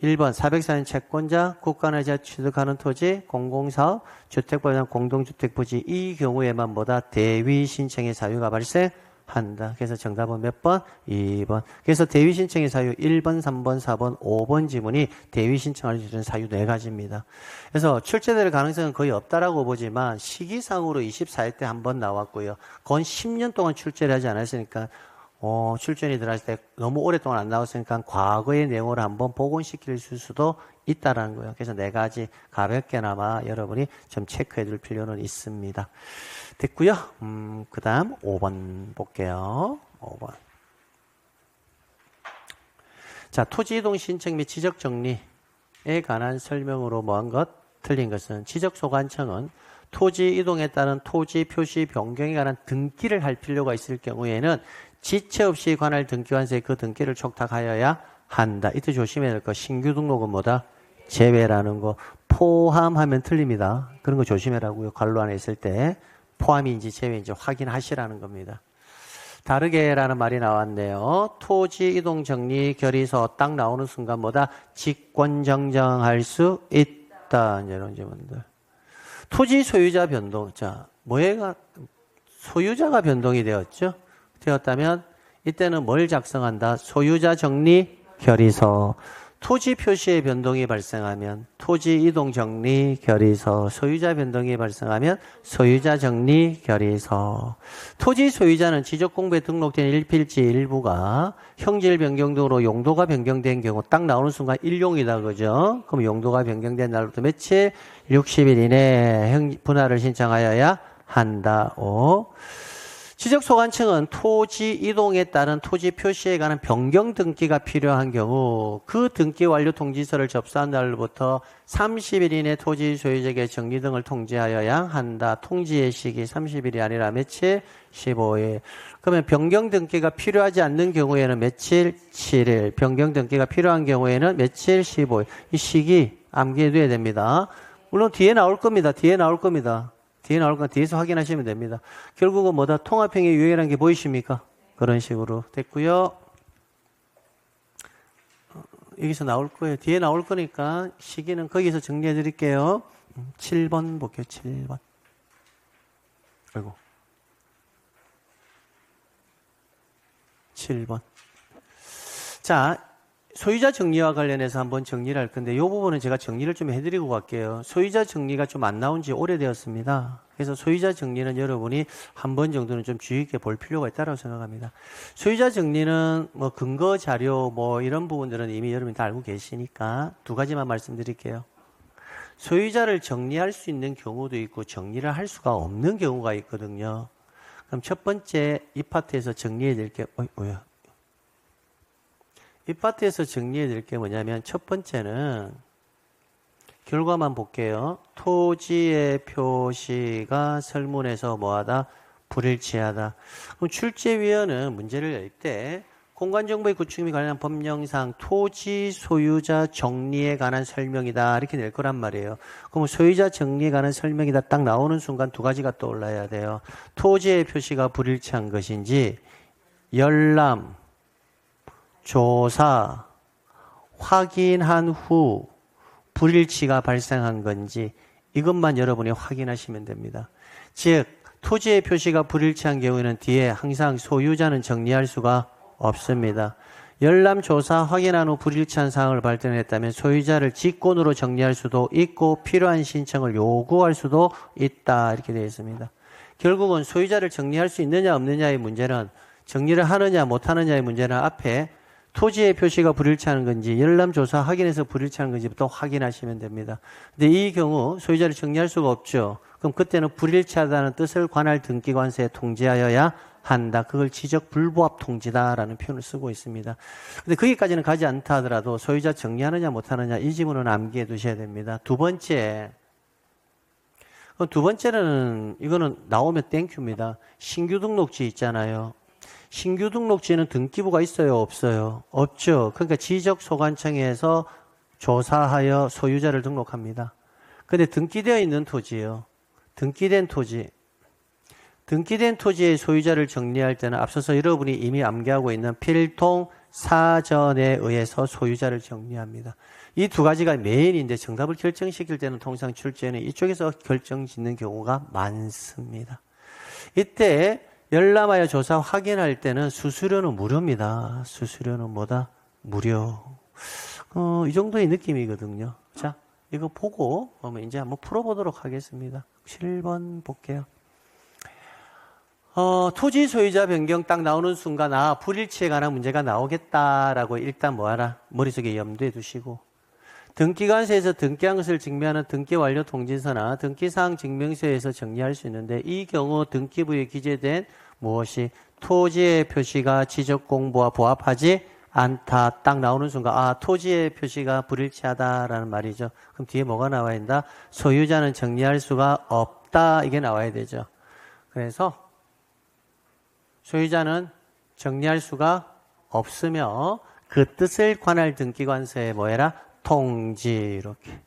1번 404년 채권자, 국가나 지자체 취득하는 토지, 공공사업, 주택법에 의한 공동주택 부지 이 경우에만 보다 대위 신청의 사유가 발생한다. 그래서 정답은 몇 번? 2번. 그래서 대위 신청의 사유 1번, 3번, 4번, 5번 지문이 대위 신청할 수 있는 사유 4가지입니다. 그래서 출제될 가능성은 거의 없다라고 보지만 시기상으로 24일 때 한 번 나왔고요. 건 10년 동안 출제를 하지 않았으니까 출전이 들어갈 때 너무 오랫동안 안 나왔으니까 과거의 내용을 한번 복원시킬 수도 있다라는 거예요. 그래서 4가지 가볍게나마 여러분이 좀 체크해 둘 필요는 있습니다. 됐고요. 그 다음 5번 볼게요. 5번. 자, 토지이동 신청 및 지적정리에 관한 설명으로 뭐한 것? 틀린 것은 지적소관청은 토지 이동에 따른 토지 표시 변경에 관한 등기를 할 필요가 있을 경우에는 지체 없이 관할 등기관서에 그 등기를 촉탁하여야 한다. 이때 조심해야 될 거. 신규 등록은 뭐다? 제외라는 거. 포함하면 틀립니다. 그런 거 조심해라고요. 관로 안에 있을 때 포함인지 제외인지 확인하시라는 겁니다. 다르게라는 말이 나왔네요. 토지 이동 정리 결의서 딱 나오는 순간 뭐다? 직권 정정할 수 있다. 이런 질문들. 토지 소유자 변동. 자, 뭐가 소유자가 변동이 되었다면 이때는 뭘 작성한다? 소유자 정리 결의서. 토지 표시의 변동이 발생하면 토지 이동 정리 결의서. 소유자 변동이 발생하면 소유자 정리 결의서. 토지 소유자는 지적공부에 등록된 일필지 일부가 형질 변경 등으로 용도가 변경된 경우 딱 나오는 순간 일용이다. 그죠? 그럼 용도가 변경된 날부터 며칠? 60일 이내에 분할을 신청하여야 한다. 지적소관청은 토지 이동에 따른 토지 표시에 관한 변경 등기가 필요한 경우 그 등기 완료 통지서를 접수한 날부터 30일 이내 토지 소유자에게 정리 등을 통지하여야 한다. 통지의 시기 30일이 아니라 며칠? 15일. 그러면 변경 등기가 필요하지 않는 경우에는 며칠? 7일. 변경 등기가 필요한 경우에는 며칠? 15일. 이 시기 암기해둬야 됩니다. 물론 뒤에 나올 겁니다. 뒤에 나올 건 뒤에서 확인하시면 됩니다. 결국은 뭐다? 통합행위 유예라는 게 보이십니까? 그런 식으로 됐고요. 여기서 나올 거예요. 뒤에 나올 거니까 시기는 거기서 정리해 드릴게요. 7번 볼게요. 7번. 아이고. 7번. 자, 소유자 정리와 관련해서 한번 정리를 할 건데 이 부분은 제가 정리를 좀 해드리고 갈게요. 소유자 정리가 좀 안 나온 지 오래되었습니다. 그래서 소유자 정리는 여러분이 한 번 정도는 좀 주의 있게 볼 필요가 있다고 생각합니다. 소유자 정리는 뭐 근거 자료 뭐 이런 부분들은 이미 여러분이 다 알고 계시니까 2가지만 말씀드릴게요. 소유자를 정리할 수 있는 경우도 있고 정리를 할 수가 없는 경우가 있거든요. 그럼 첫 번째 이 파트에서 정리해 드릴게요. 뭐야? 이 파트에서 정리해 드릴 게 뭐냐면 첫 번째는 결과만 볼게요. 토지의 표시가 설문에서 뭐하다? 불일치하다. 그럼 출제위원은 문제를 낼 때 공간정보의 구축 및 관련한 법령상 토지 소유자 정리에 관한 설명이다 이렇게 낼 거란 말이에요. 그럼 소유자 정리에 관한 설명이다 딱 나오는 순간 2가지가 떠올라야 돼요. 토지의 표시가 불일치한 것인지 열람 조사, 확인한 후 불일치가 발생한 건지 이것만 여러분이 확인하시면 됩니다. 즉 토지의 표시가 불일치한 경우에는 뒤에 항상 소유자는 정리할 수가 없습니다. 열람 조사 확인한 후 불일치한 사항을 발견했다면 소유자를 직권으로 정리할 수도 있고 필요한 신청을 요구할 수도 있다 이렇게 되어 있습니다. 결국은 소유자를 정리할 수 있느냐 없느냐의 문제는 정리를 하느냐 못하느냐의 문제는 앞에 토지의 표시가 불일치하는 건지 열람조사 확인해서 불일치하는 건지부터 확인하시면 됩니다. 근데 이 경우 소유자를 정리할 수가 없죠. 그럼 그때는 불일치하다는 뜻을 관할 등기관서에 통지하여야 한다. 그걸 지적 불부합 통지다라는 표현을 쓰고 있습니다. 근데 거기까지는 가지 않다 하더라도 소유자 정리하느냐 못하느냐 이 지문은 암기해 두셔야 됩니다. 두 번째는 이거는 나오면 땡큐입니다. 신규 등록지 있잖아요. 신규 등록지는 등기부가 있어요, 없어요? 없죠. 그러니까 지적소관청에서 조사하여 소유자를 등록합니다. 근데 등기되어 있는 토지요. 등기된 토지의 소유자를 정리할 때는 앞서서 여러분이 이미 암기하고 있는 필통 사전에 의해서 소유자를 정리합니다. 이 두 가지가 메인인데 정답을 결정시킬 때는 통상 출제는 이쪽에서 결정 짓는 경우가 많습니다. 이때 열람하여 조사 확인할 때는 수수료는 무료입니다. 수수료는 뭐다? 무료. 이 정도의 느낌이거든요. 자, 이거 보고 이제 한번 풀어보도록 하겠습니다. 7번 볼게요. 토지 소유자 변경 딱 나오는 순간 불일치에 관한 문제가 나오겠다라고 일단 뭐하라? 머릿속에 염두에 두시고 등기관서에서 등기한 것을 증명하는 등기완료 통지서나 등기사항 증명서에서 정리할 수 있는데 이 경우 등기부에 기재된 무엇이 토지의 표시가 지적공부와 부합하지 않다 딱 나오는 순간 토지의 표시가 불일치하다라는 말이죠. 그럼 뒤에 뭐가 나와야 된다? 소유자는 정리할 수가 없다 이게 나와야 되죠. 그래서 소유자는 정리할 수가 없으며 그 뜻을 관할 등기관서에 뭐해라? 통지 이렇게.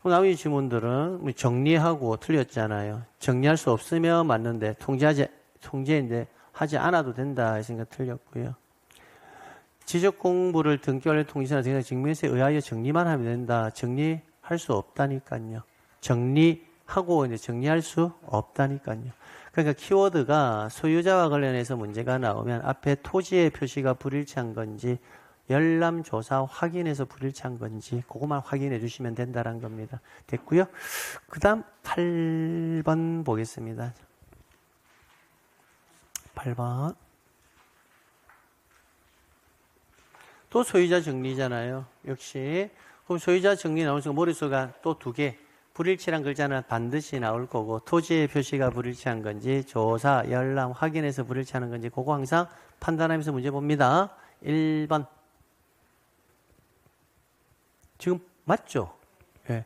그럼 나머지 지문들은 정리하고 틀렸잖아요. 정리할 수 없으면 맞는데 통지인데 하지 않아도 된다 했으니까 틀렸고요. 지적공부를 등기관리 통지서나 증명서에 의하여 정리만 하면 된다. 정리할 수 없다니까요. 정리하고 이제 정리할 수 없다니까요. 그러니까 키워드가 소유자와 관련해서 문제가 나오면 앞에 토지의 표시가 불일치한 건지 열람조사 확인해서 불일치한 건지 그것만 확인해 주시면 된다는 겁니다. 됐고요. 그 다음 8번 보겠습니다. 8번. 또 소유자 정리잖아요. 역시. 그럼 소유자 정리 나오는 순간 머릿속에 또 두 개. 불일치란 글자는 반드시 나올 거고 토지의 표시가 불일치한 건지 조사, 열람, 확인해서 불일치하는 건지 그거 항상 판단하면서 문제 봅니다. 1번. 지금 맞죠? 네.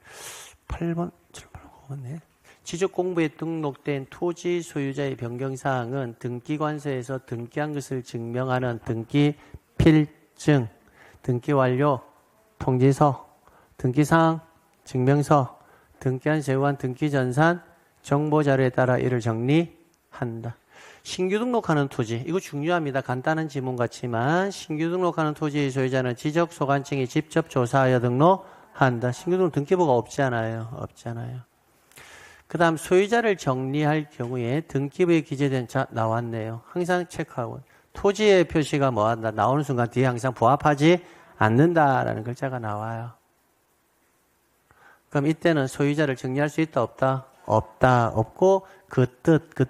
8번, 7번, 9번네. 지적공부에 등록된 토지 소유자의 변경사항은 등기관서에서 등기한 것을 증명하는 등기 필증, 등기완료, 통지서, 등기사항, 증명서, 등기한 세관 등기전산 정보자료에 따라 이를 정리한다. 신규 등록하는 토지, 이거 중요합니다. 간단한 지문 같지만 신규 등록하는 토지의 소유자는 지적소관청이 직접 조사하여 등록한다. 신규 등록 등기부가 없잖아요. 그 다음 소유자를 정리할 경우에 등기부에 기재된 나왔네요. 항상 체크하고 토지의 표시가 뭐한다. 나오는 순간 뒤에 항상 부합하지 않는다라는 글자가 나와요. 그럼 이때는 소유자를 정리할 수 있다, 없다? 없다, 없고 그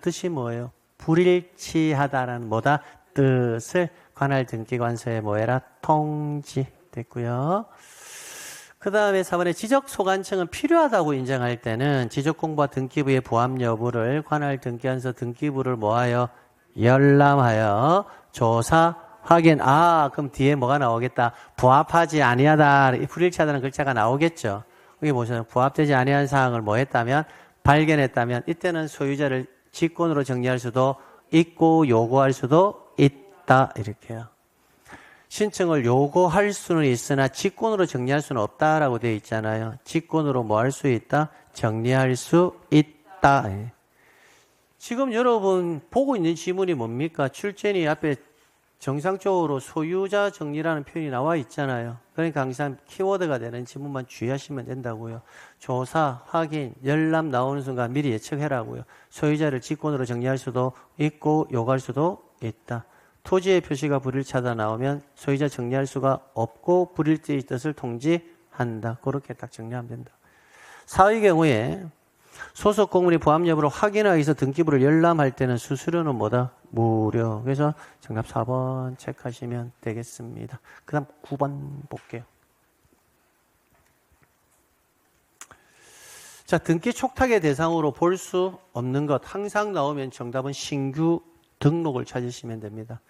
뜻이 뭐예요? 불일치하다라는 뭐다? 뜻을 관할 등기관서에 뭐해라? 통지. 됐고요. 그 다음에 4번에 지적소관청은 필요하다고 인정할 때는 지적공부와 등기부의 부합 여부를 관할 등기관서 등기부를 뭐하여? 열람하여 조사, 확인. 그럼 뒤에 뭐가 나오겠다? 부합하지 아니하다, 불일치하다는 글자가 나오겠죠. 여기 보시면 부합되지 아니한 사항을 뭐 했다면? 발견했다면 이때는 소유자를 직권으로 정리할 수도 있고 요구할 수도 있다. 이렇게요. 신청을 요구할 수는 있으나 직권으로 정리할 수는 없다라고 되어 있잖아요. 직권으로 뭐 할 수 있다? 정리할 수 있다. 지금 여러분 보고 있는 지문이 뭡니까? 출제니 앞에 정상적으로 소유자 정리라는 표현이 나와 있잖아요. 그러니까 항상 키워드가 되는 지문만 주의하시면 된다고요. 조사, 확인, 열람 나오는 순간 미리 예측해라고요. 소유자를 직권으로 정리할 수도 있고 요구할 수도 있다. 토지의 표시가 불일치하다 나오면 소유자 정리할 수가 없고 불일치의 뜻을 통지한다. 그렇게 딱 정리하면 된다. 사의 경우에 소속 공문이 부합 여부를 확인하기 위해서 등기부를 열람할 때는 수수료는 뭐다? 무료. 그래서 정답 4번 체크하시면 되겠습니다. 그 다음 9번 볼게요. 자, 등기 촉탁의 대상으로 볼 수 없는 것. 항상 나오면 정답은 신규 등록을 찾으시면 됩니다.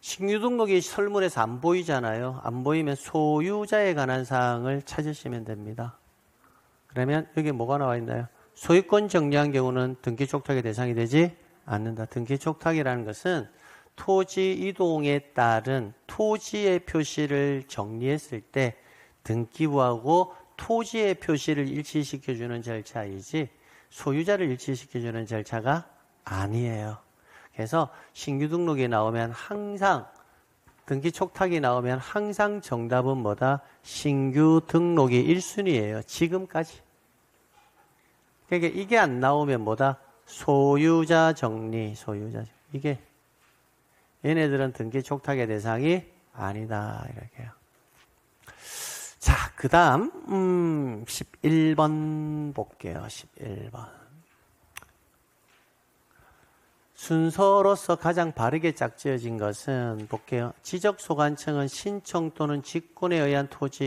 신규 등록이 설문에서 안 보이잖아요. 안 보이면 소유자에 관한 사항을 찾으시면 됩니다. 그러면 여기 뭐가 나와 있나요? 소유권 정리한 경우는 등기 촉탁의 대상이 되지 않는다. 등기 촉탁이라는 것은 토지 이동에 따른 토지의 표시를 정리했을 때 등기부하고 토지의 표시를 일치시켜주는 절차이지 소유자를 일치시켜주는 절차가 아니에요. 그래서 신규 등록이 나오면 항상 등기 촉탁이 나오면 항상 정답은 뭐다? 신규 등록이 1순위예요. 지금까지. 그러니까 이게 안 나오면 뭐다? 소유자 정리, 소유자. 이게 얘네들은 등기 촉탁의 대상이 아니다. 이렇게요. 자, 그 다음 11번 볼게요. 11번. 순서로서 가장 바르게 짝지어진 것은 볼게요. 지적소관청은 신청 또는 직권에 의한 토지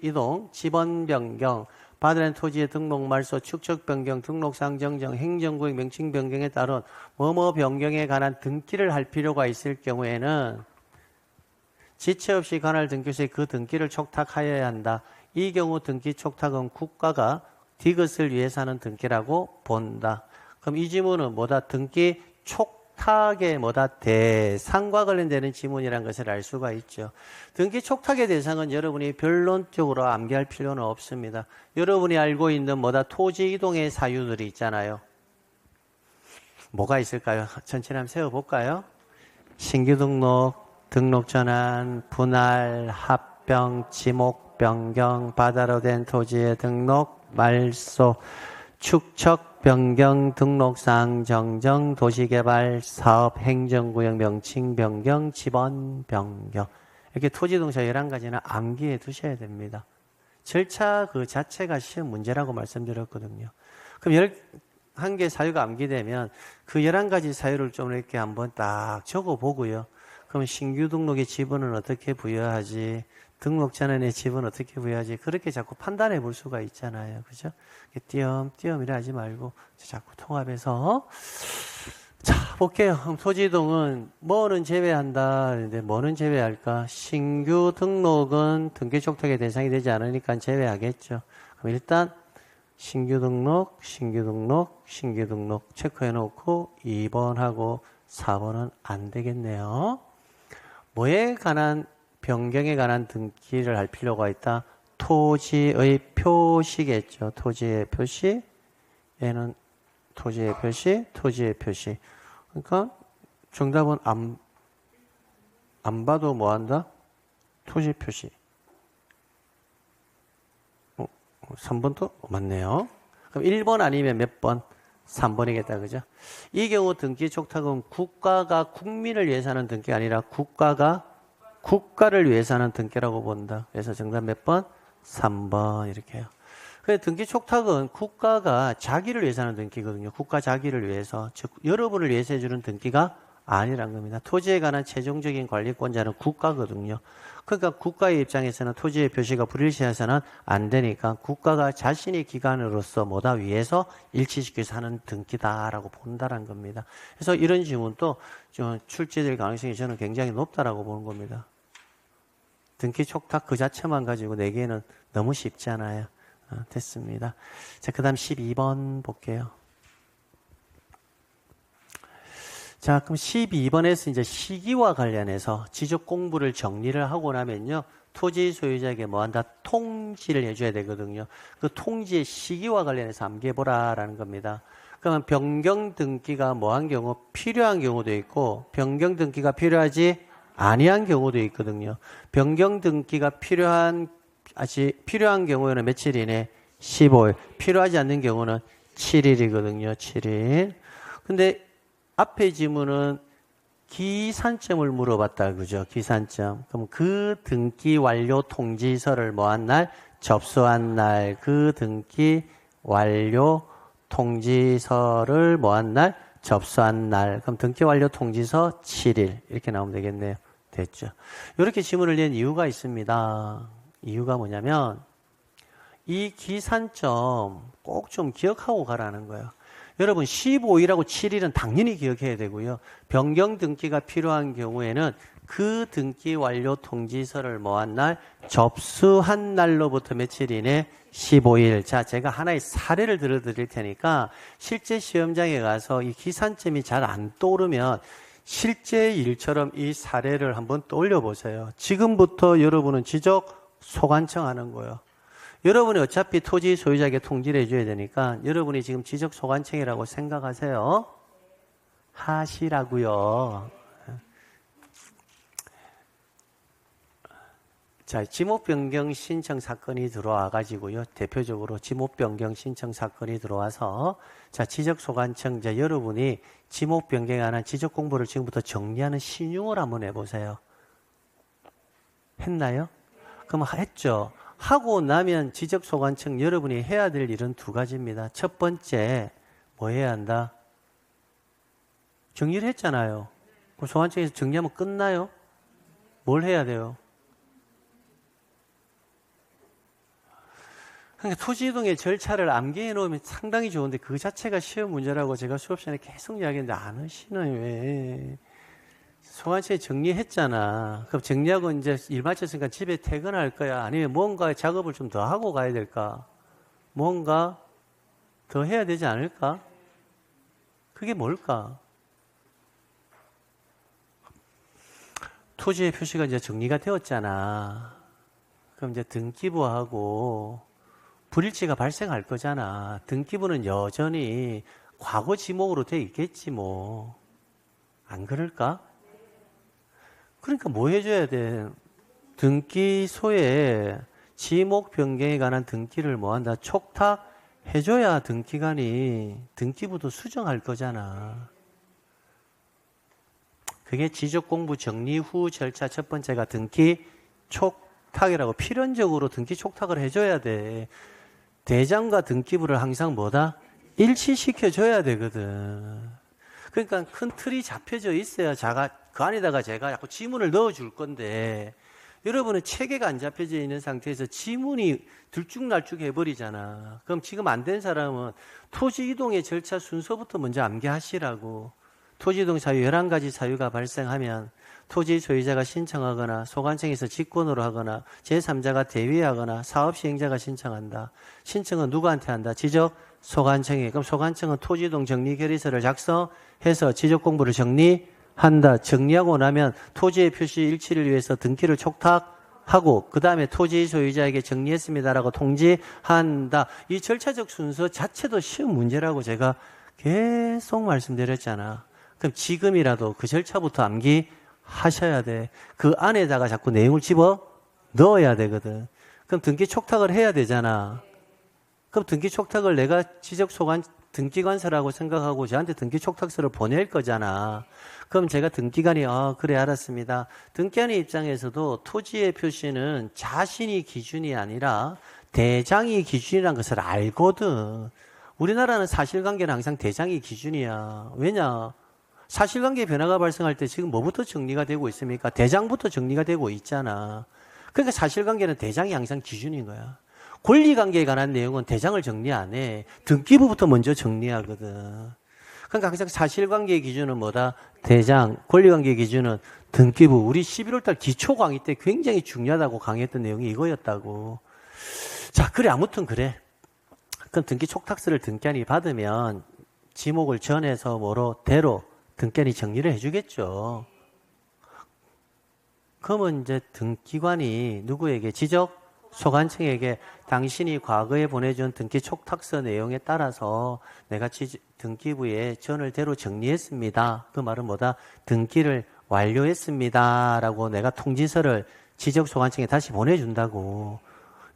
이동, 지번 변경, 받으는 토지의 등록 말소, 축척 변경, 등록상 정정, 행정구역 명칭 변경에 따른 뭐뭐 변경에 관한 등기를 할 필요가 있을 경우에는 지체 없이 관할 등기소에 그 등기를 촉탁하여야 한다. 이 경우 등기 촉탁은 국가가 디귿을 위해서 하는 등기라고 본다. 그럼 이 지문은 뭐다? 등기 촉탁의 뭐다? 대상과 관련되는 지문이라는 것을 알 수가 있죠. 등기 촉탁의 대상은 여러분이 변론적으로 암기할 필요는 없습니다. 여러분이 알고 있는 뭐다? 토지 이동의 사유들이 있잖아요. 뭐가 있을까요? 천천히 한번 세워볼까요? 신규 등록, 등록 전환, 분할, 합병, 지목 변경, 바다로 된 토지의 등록, 말소, 축척 변경, 등록상 정정, 도시개발, 사업, 행정구역 명칭 변경, 지번 변경. 이렇게 토지동사 11가지는 암기해 두셔야 됩니다. 절차 그 자체가 시험 문제라고 말씀드렸거든요. 그럼 11개 사유가 암기되면 그 11가지 사유를 좀 이렇게 한번 딱 적어보고요. 그럼 신규 등록의 지분은 어떻게 부여하지? 등록 전환의 지분은 어떻게 부여하지? 그렇게 자꾸 판단해 볼 수가 있잖아요. 그죠? 띄엄띄엄 이래 하지 말고 자꾸 통합해서. 자, 볼게요. 그럼 토지이동은 뭐는 제외한다. 근데 뭐는 제외할까? 신규 등록은 등기 촉탁의 대상이 되지 않으니까 제외하겠죠. 그럼 일단 신규 등록 체크해 놓고 2번하고 4번은 안 되겠네요. 뭐에 관한 변경에 관한 등기를 할 필요가 있다. 토지의 표시겠죠. 토지의 표시. 얘는 토지의 표시. 그러니까 정답은 안 봐도 뭐 한다? 토지 표시. 3번도 맞네요. 그럼 1번 아니면 몇 번? 3번이겠다. 그죠? 이 경우 등기 촉탁은 국가가 국민을 위해서 하는 등기가 아니라 국가가 국가를 위해서 하는 등기라고 본다. 그래서 정답 몇 번? 3번 이렇게 해요. 그래서 등기 촉탁은 국가가 자기를 위해서 하는 등기거든요. 국가 자기를 위해서, 즉 여러분을 위해서 해주는 등기가 아니란 겁니다. 토지에 관한 최종적인 관리권자는 국가거든요. 그러니까 국가의 입장에서는 토지의 표시가 불일치해서는 안 되니까 국가가 자신의 기관으로서 뭐다 위해서 일치시켜서 하는 등기다라고 본다는 겁니다. 그래서 이런 지문도 좀 출제될 가능성이 저는 굉장히 높다라고 보는 겁니다. 등기 촉탁 그 자체만 가지고 내기에는 너무 쉽잖아요. 됐습니다. 자, 그 다음 12번 볼게요. 자, 그럼 12번에서 이제 시기와 관련해서 지적 공부를 정리를 하고 나면요. 토지 소유자에게 뭐 한다? 통지를 해줘야 되거든요. 그 통지의 시기와 관련해서 암기해보라라는 겁니다. 그러면 변경 등기가 뭐한 경우? 필요한 경우도 있고, 변경 등기가 필요하지 아니한 경우도 있거든요. 변경 등기가 필요한 경우에는 며칠이네? 15일. 필요하지 않는 경우는 7일이거든요. 7일. 근데 앞에 지문은 기산점을 물어봤다. 그죠? 기산점. 그럼 그 등기 완료 통지서를 뭐한 날? 접수한 날. 그 등기 완료 통지서를 뭐한 날? 접수한 날. 그럼 등기 완료 통지서 7일. 이렇게 나오면 되겠네요. 됐죠? 이렇게 지문을 낸 이유가 있습니다. 이유가 뭐냐면 이 기산점 꼭 좀 기억하고 가라는 거예요. 여러분 15일하고 7일은 당연히 기억해야 되고요. 변경 등기가 필요한 경우에는 그 등기 완료 통지서를 뭐한 날? 접수한 날로부터 며칠 이내? 15일. 자, 제가 하나의 사례를 들어드릴 테니까 실제 시험장에 가서 이 기산점이 잘 안 떠오르면 실제 일처럼 이 사례를 한번 떠올려 보세요. 지금부터 여러분은 지적 소관청하는 거예요. 여러분이 어차피 토지 소유자에게 통지를 해줘야 되니까 여러분이 지금 지적 소관청이라고 생각하세요. 하시라고요. 자, 지목 변경 신청 사건이 들어와 가지고요. 대표적으로 지목 변경 신청 사건이 들어와서 자, 지적 소관청 자, 여러분이 지목 변경에 관한 지적 공부를 지금부터 정리하는 신용을 한번 해 보세요. 했나요? 그럼 했죠. 하고 나면 지적 소관청 여러분이 해야 될 일은 두 가지입니다. 첫 번째 뭐 해야 한다? 정리를 했잖아요. 그럼 소관청에서 정리하면 끝나요? 뭘 해야 돼요? 그러니까 토지 이동의 절차를 암기해 놓으면 상당히 좋은데 그 자체가 시험 문제라고 제가 수업 시간에 계속 이야기했는데 안 하시나요? 왜? 소관청에 정리했잖아. 그럼 정리하고 이제 일 마쳤으니까 집에 퇴근할 거야? 아니면 뭔가 작업을 좀 더 하고 가야 될까? 뭔가 더 해야 되지 않을까? 그게 뭘까? 토지의 표시가 이제 정리가 되었잖아. 그럼 이제 등기부하고 불일치가 발생할 거잖아. 등기부는 여전히 과거 지목으로 돼 있겠지 뭐. 안 그럴까? 그러니까 뭐 해줘야 돼? 등기소에 지목 변경에 관한 등기를 뭐 한다? 촉탁해줘야 등기관이 등기부도 수정할 거잖아. 그게 지적공부 정리 후 절차 첫 번째가 등기 촉탁이라고 필연적으로 등기 촉탁을 해줘야 돼. 대장과 등기부를 항상 뭐다? 일치시켜줘야 되거든. 그러니까 큰 틀이 잡혀져 있어야 그 안에다가 제가 자꾸 지문을 넣어줄 건데 여러분은 체계가 안 잡혀져 있는 상태에서 지문이 들쭉날쭉 해버리잖아. 그럼 지금 안 된 사람은 토지 이동의 절차 순서부터 먼저 암기하시라고. 토지 이동 사유 11가지 사유가 발생하면 토지 소유자가 신청하거나 소관청에서 직권으로 하거나 제3자가 대위하거나 사업시행자가 신청한다. 신청은 누구한테 한다? 지적 소관청에. 그럼 소관청은 토지이동 정리결의서를 작성해서 지적공부를 정리한다. 정리하고 나면 토지의 표시 일치를 위해서 등기를 촉탁하고 그 다음에 토지 소유자에게 정리했습니다라고 통지한다. 이 절차적 순서 자체도 쉬운 문제라고 제가 계속 말씀드렸잖아. 그럼 지금이라도 그 절차부터 암기하셔야 돼. 그 안에다가 자꾸 내용을 집어 넣어야 되거든. 그럼 등기 촉탁을 해야 되잖아. 그럼 등기 촉탁을 내가 지적소관 등기관서라고 생각하고 저한테 등기 촉탁서를 보낼 거잖아. 그럼 제가 등기관이 그래 알았습니다. 등기관의 입장에서도 토지의 표시는 자신이 기준이 아니라 대장이 기준이라는 것을 알거든. 우리나라는 사실관계는 항상 대장이 기준이야. 왜냐? 사실관계 변화가 발생할 때 지금 뭐부터 정리가 되고 있습니까? 대장부터 정리가 되고 있잖아. 그러니까 사실관계는 대장이 항상 기준인 거야. 권리관계에 관한 내용은 대장을 정리 안 해. 등기부부터 먼저 정리하거든. 그러니까 항상 사실관계의 기준은 뭐다? 대장. 권리관계의 기준은 등기부. 우리 11월달 기초강의 때 굉장히 중요하다고 강의했던 내용이 이거였다고. 자, 그래 아무튼 그래. 그럼 등기 촉탁서를 등기관이 받으면 지목을 전해서 대로 등기관이 정리를 해주겠죠. 그러면 이제 등기관이 누구에게 지적 소관청에게 당신이 과거에 보내준 등기 촉탁서 내용에 따라서 내가 등기부에 전을 대로 정리했습니다. 그 말은 뭐다? 등기를 완료했습니다. 라고 내가 통지서를 지적 소관청에 다시 보내준다고.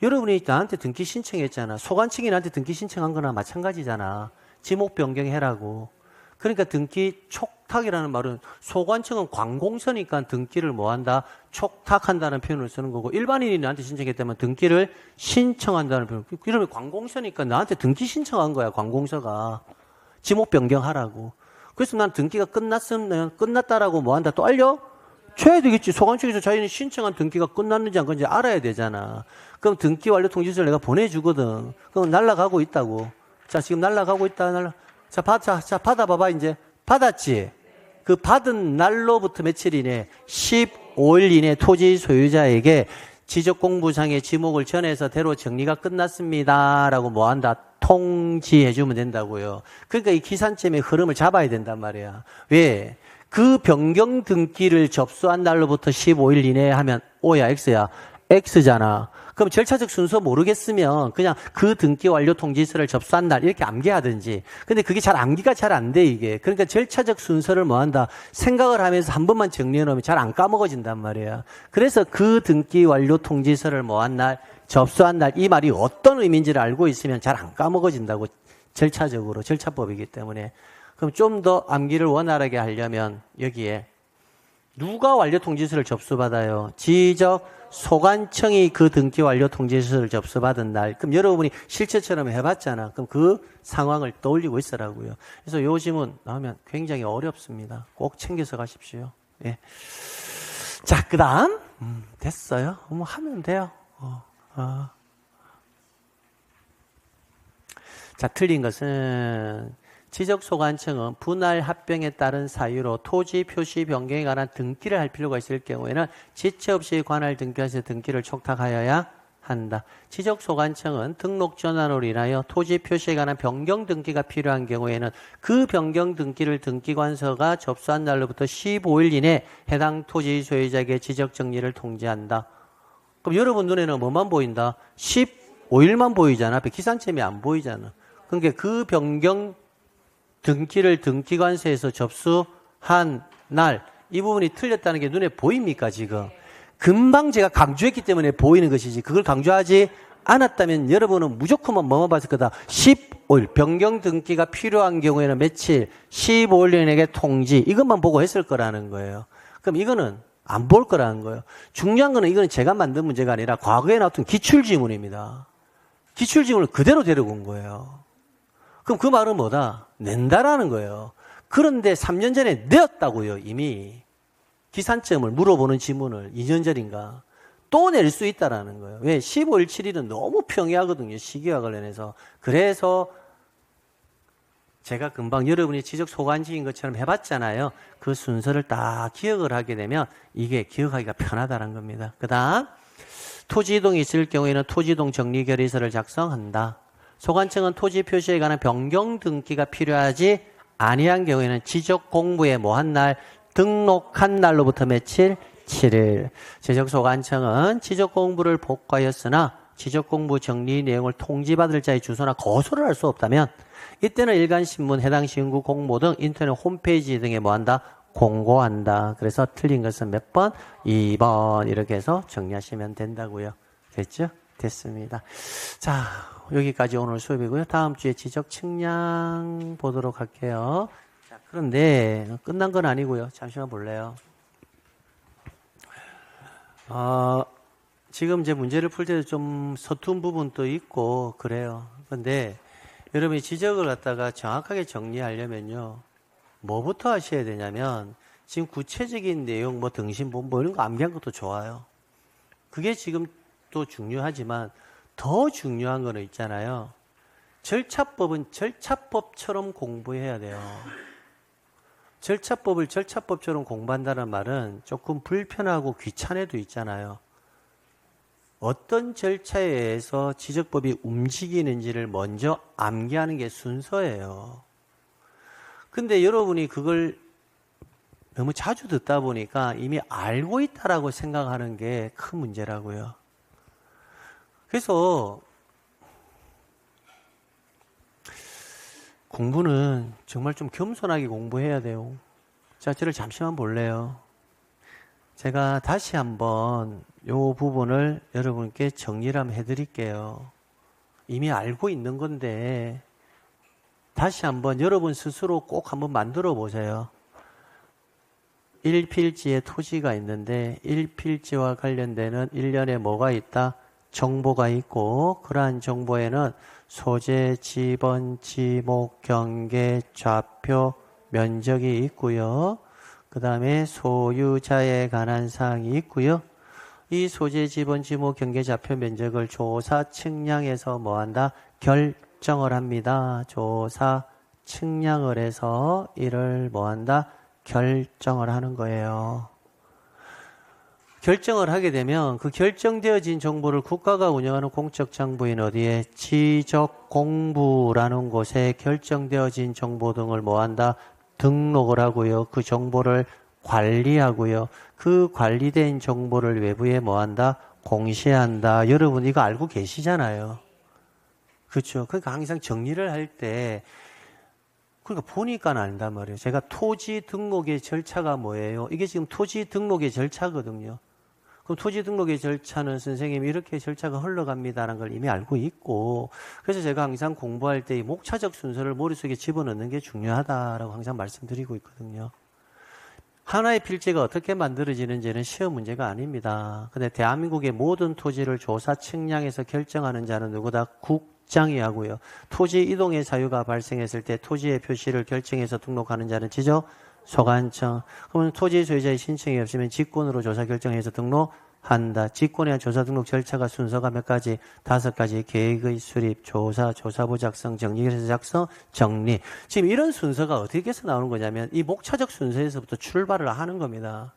여러분이 나한테 등기 신청했잖아. 소관청이 나한테 등기 신청한 거나 마찬가지잖아. 지목 변경해라고. 그러니까 등기 촉탁이라는 말은 소관청은 관공서니까 등기를 뭐한다? 촉탁한다는 표현을 쓰는 거고 일반인이 나한테 신청했다면 등기를 신청한다는 표현. 이러면 관공서니까 나한테 등기 신청한 거야. 관공서가. 지목 변경하라고. 그래서 난 등기가 끝났으면 끝났다라고 뭐한다? 또 알려줘야 되겠지. 소관청에서 자기는 신청한 등기가 끝났는지 안 끝났는지 알아야 되잖아. 그럼 등기 완료 통지서를 내가 보내주거든. 그럼 날아가고 있다고. 자, 지금 날아가고 있다. 자, 받아봐봐, 이제. 받았지? 그 받은 날로부터 며칠 이내? 15일 이내 토지 소유자에게 지적공부상의 지목을 전해서 대로 정리가 끝났습니다. 라고 뭐 한다? 통지해주면 된다고요. 그러니까 이 기산점의 흐름을 잡아야 된단 말이야. 왜? 그 변경 등기를 접수한 날로부터 15일 이내에 하면 O야, X야? X잖아. 그럼 절차적 순서 모르겠으면 그냥 그 등기 완료 통지서를 접수한 날 이렇게 암기하든지. 근데 그게 암기가 잘 안 돼, 이게. 그러니까 절차적 순서를 뭐 한다? 생각을 하면서 한 번만 정리해 놓으면 잘 안 까먹어진단 말이야. 그래서 그 등기 완료 통지서를 뭐 한 날, 접수한 날, 이 말이 어떤 의미인지를 알고 있으면 잘 안 까먹어진다고. 절차적으로, 절차법이기 때문에. 그럼 좀 더 암기를 원활하게 하려면 여기에 누가 완료 통지서를 접수받아요? 지적 소관청이 그 등기 완료 통지서를 접수받은 날. 그럼 여러분이 실체처럼 해봤잖아. 그럼 그 상황을 떠올리고 있으라고요. 그래서 요 지문 나오면 굉장히 어렵습니다. 꼭 챙겨서 가십시오. 예. 자, 그 다음. 됐어요. 뭐 하면 돼요. 자, 틀린 것은 지적소관청은 분할 합병에 따른 사유로 토지 표시 변경에 관한 등기를 할 필요가 있을 경우에는 지체 없이 관할 등기에서 등기를 촉탁하여야 한다. 지적소관청은 등록 전환으로 인하여 토지 표시에 관한 변경 등기가 필요한 경우에는 그 변경 등기를 등기관서가 접수한 날로부터 15일 이내 해당 토지 소유자에게 지적 정리를 통지한다. 그럼 여러분 눈에는 뭐만 보인다? 15일만 보이잖아. 앞에 기산점이 안 보이잖아. 그러니까 그 변경 등기를 등기관서에서 접수한 날, 이 부분이 틀렸다는 게 눈에 보입니까, 지금? 금방 제가 강조했기 때문에 보이는 것이지, 그걸 강조하지 않았다면 여러분은 무조건 뭐만 봤을 거다. 15일, 변경 등기가 필요한 경우에는 며칠, 15일 이내에 통지, 이것만 보고 했을 거라는 거예요. 그럼 이거는 안 볼 거라는 거예요. 중요한 거는 이거는 제가 만든 문제가 아니라 과거에 나왔던 기출지문입니다. 기출지문을 그대로 데리고 온 거예요. 그럼 그 말은 뭐다? 낸다라는 거예요. 그런데 3년 전에 내었다고요, 이미. 기산점을 물어보는 지문을 2년 전인가. 또 낼 수 있다라는 거예요. 왜? 15일 7일은 너무 평이하거든요, 시기와 관련해서. 그래서 제가 금방 여러분이 지적 소관지인 것처럼 해봤잖아요. 그 순서를 딱 기억을 하게 되면 이게 기억하기가 편하다는 겁니다. 그 다음, 토지이동이 있을 경우에는 토지이동 정리결의서를 작성한다. 소관청은 토지 표시에 관한 변경 등기가 필요하지 아니한 경우에는 지적 공부에 뭐 한 날, 등록한 날로부터 며칠? 7일. 지적소관청은 지적 공부를 복구하였으나 지적 공부 정리 내용을 통지받을 자의 주소나 거소를 할 수 없다면 이때는 일간신문, 해당 시군구 공모 등 인터넷 홈페이지 등에 뭐 한다? 공고한다. 그래서 틀린 것은 몇 번? 2번. 이렇게 해서 정리하시면 된다고요. 됐죠? 됐습니다. 자, 여기까지 오늘 수업이고요. 다음 주에 지적 측량 보도록 할게요. 자, 그런데 끝난 건 아니고요. 잠시만 볼래요. 지금 이제 문제를 풀 때도 좀 서툰 부분도 있고 그래요. 그런데 여러분이 지적을 갖다가 정확하게 정리하려면요. 뭐부터 하셔야 되냐면 지금 구체적인 내용 뭐 등신본부 이런 거 암기한 것도 좋아요. 그게 지금 또 중요하지만 더 중요한 거는 있잖아요. 절차법은 절차법처럼 공부해야 돼요. 절차법을 절차법처럼 공부한다는 말은 조금 불편하고 귀찮아도 있잖아요. 어떤 절차에 의해서 지적법이 움직이는지를 먼저 암기하는 게 순서예요. 근데 여러분이 그걸 너무 자주 듣다 보니까 이미 알고 있다라고 생각하는 게 큰 문제라고요. 그래서 공부는 정말 좀 겸손하게 공부해야 돼요. 자, 저를 잠시만 볼래요. 제가 다시 한번 이 부분을 여러분께 정리를 한번 해드릴게요. 이미 알고 있는 건데 다시 한번 여러분 스스로 꼭 한번 만들어 보세요. 1필지에 토지가 있는데 1필지와 관련되는 일련에 뭐가 있다? 정보가 있고 그러한 정보에는 소재, 지번, 지목, 경계, 좌표, 면적이 있고요. 그 다음에 소유자에 관한 사항이 있고요. 이 소재, 지번, 지목, 경계, 좌표, 면적을 조사, 측량해서 뭐한다? 결정을 합니다. 조사, 측량을 해서 이를 뭐한다? 결정을 하는 거예요. 결정을 하게 되면 그 결정되어진 정보를 국가가 운영하는 공적 정보인 어디에 지적공부라는 곳에 결정되어진 정보 등을 뭐한다? 등록을 하고요. 그 정보를 관리하고요. 그 관리된 정보를 외부에 뭐한다? 공시한다. 여러분 이거 알고 계시잖아요. 그렇죠. 그러니까 항상 정리를 할 때 그러니까 보니까 안단 말이에요. 제가 토지 등록의 절차가 뭐예요? 이게 지금 토지 등록의 절차거든요. 그럼 토지 등록의 절차는 선생님이 이렇게 절차가 흘러갑니다라는 걸 이미 알고 있고, 그래서 제가 항상 공부할 때 이 목차적 순서를 머릿속에 집어넣는 게 중요하다라고 항상 말씀드리고 있거든요. 하나의 필지가 어떻게 만들어지는지는 시험 문제가 아닙니다. 근데 대한민국의 모든 토지를 조사 측량해서 결정하는 자는 누구다? 국장이 하고요. 토지 이동의 자유가 발생했을 때 토지의 표시를 결정해서 등록하는 자는 지적소관청. 그러면 토지 소유자의 신청이 없으면 직권으로 조사 결정해서 등록한다. 직권에 대한 조사 등록 절차가 순서가 몇 가지? 5가지. 계획의 수립, 조사, 조사부 작성, 정리해서 작성, 정리. 지금 이런 순서가 어떻게 해서 나오는 거냐면 이 목차적 순서에서부터 출발을 하는 겁니다.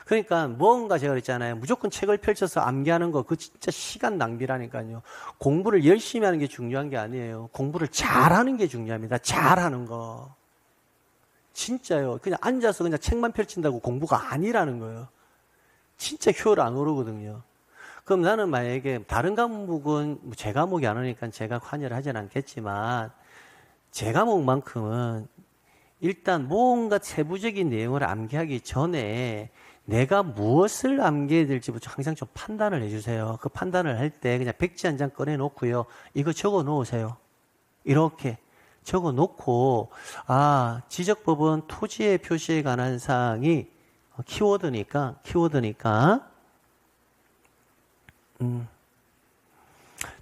그러니까 뭔가 제가 그랬잖아요. 무조건 책을 펼쳐서 암기하는 거 그거 진짜 시간 낭비라니까요. 공부를 열심히 하는 게 중요한 게 아니에요. 공부를 잘하는 게 중요합니다. 잘하는 거. 진짜요. 그냥 앉아서 그냥 책만 펼친다고 공부가 아니라는 거예요. 진짜 효율 안 오르거든요. 그럼 나는 만약에 다른 과목은 제 과목이 안 오니까 제가 관여를 하진 않겠지만 제 과목만큼은 일단 뭔가 세부적인 내용을 암기하기 전에 내가 무엇을 암기해야 될지부터 항상 좀 판단을 해주세요. 그 판단을 할 때 그냥 백지 한 장 꺼내놓고요. 이거 적어 놓으세요. 이렇게 적어 놓고 지적법은 토지의 표시에 관한 사항이 키워드니까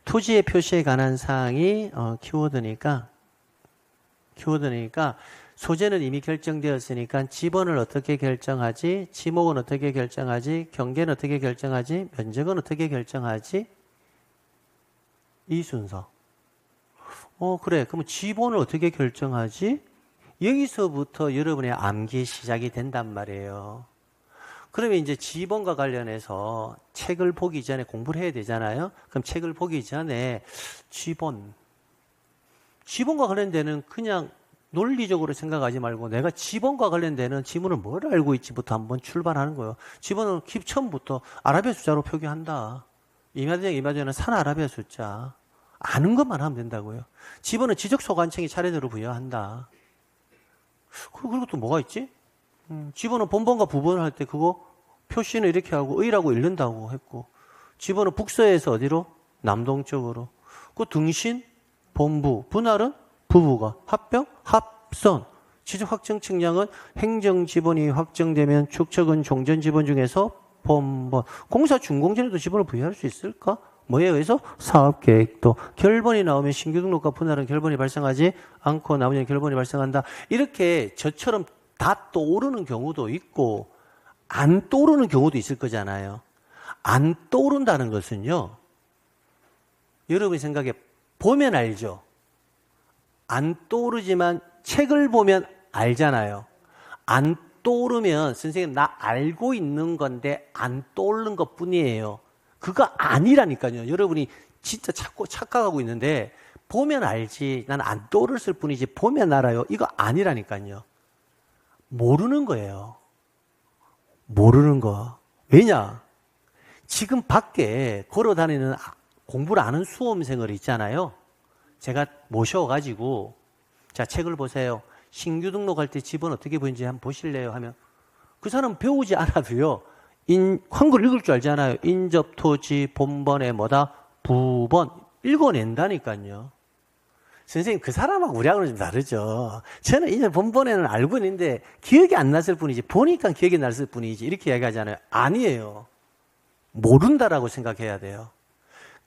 토지의 표시에 관한 사항이 키워드니까 소재는 이미 결정되었으니까 지번을 어떻게 결정하지? 지목은 어떻게 결정하지? 경계는 어떻게 결정하지? 면적은 어떻게 결정하지? 이 순서. 그래. 그러면 지번을 어떻게 결정하지? 여기서부터 여러분의 암기 시작이 된단 말이에요. 그러면 이제 지번과 관련해서 책을 보기 전에 공부를 해야 되잖아요. 그럼 책을 보기 전에 지번과 관련되는 그냥 논리적으로 생각하지 말고 내가 지번과 관련되는 지문을 뭘 알고 있지부터 한번 출발하는 거예요. 지번은 처음부터 아라비아 숫자로 표기한다. 이마저는 산 아라비아 숫자. 아는 것만 하면 된다고요. 지번은 지적소관청이 차례대로 부여한다. 그리고 또 뭐가 있지? 지번은 본번과 부번을 할 때 그거 표시는 이렇게 하고 의라고 읽는다고 했고, 지번은 북서에서 어디로? 남동쪽으로. 그 등신, 본부, 분할은 부부가, 합병, 합선. 지적 확정 측량은 행정 지번이 확정되면 축척은 종전 지번 중에서 본번. 공사 준공전에도 지번을 부여할 수 있을까? 뭐에 의해서? 사업계획도. 결번이 나오면 신규 등록과 분할은 결번이 발생하지 않고 나머지는 결번이 발생한다. 이렇게 저처럼 다 떠오르는 경우도 있고 안 떠오르는 경우도 있을 거잖아요. 안 떠오른다는 것은요. 여러분이 생각해 보면 알죠. 안 떠오르지만 책을 보면 알잖아요. 안 떠오르면 선생님 나 알고 있는 건데 안 떠오르는 것 뿐이에요. 그거 아니라니까요. 여러분이 진짜 착각하고 있는데 보면 알지. 난 안 떠오르을 뿐이지 보면 알아요. 이거 아니라니까요. 모르는 거예요. 모르는 거. 왜냐? 지금 밖에 걸어다니는 공부를 아는 수험생을 있잖아요. 제가 모셔가지고 자 책을 보세요. 신규 등록할 때 집은 어떻게 보이는지 한번 보실래요? 하면 그 사람 배우지 않아도요. 한글 읽을 줄 알잖아요. 인접토지 본번에 뭐다? 부번. 읽어낸다니까요. 선생님 그 사람하고 우리하고는 좀 다르죠. 저는 이제 본번에는 알고 있는데 기억이 안 났을 뿐이지 보니까 기억이 났을 뿐이지 이렇게 이야기하잖아요. 아니에요. 모른다라고 생각해야 돼요.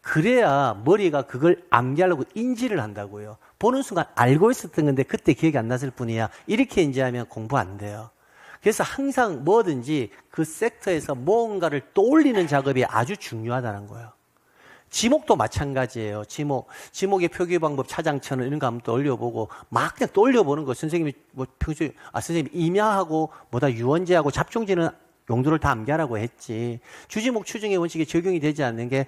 그래야 머리가 그걸 암기하려고 인지를 한다고요. 보는 순간 알고 있었던 건데 그때 기억이 안 났을 뿐이야. 이렇게 인지하면 공부 안 돼요. 그래서 항상 뭐든지 그 섹터에서 뭔가를 떠올리는 작업이 아주 중요하다는 거예요. 지목도 마찬가지예요. 지목의 표기 방법, 차장천을 이런 거 한번 또 올려보고, 막 그냥 또 올려보는 거. 선생님이 뭐 평소에, 선생님이 임야하고, 유원제하고 잡종지는 용도를 다 암기하라고 했지. 주지목 추정의 원칙에 적용이 되지 않는 게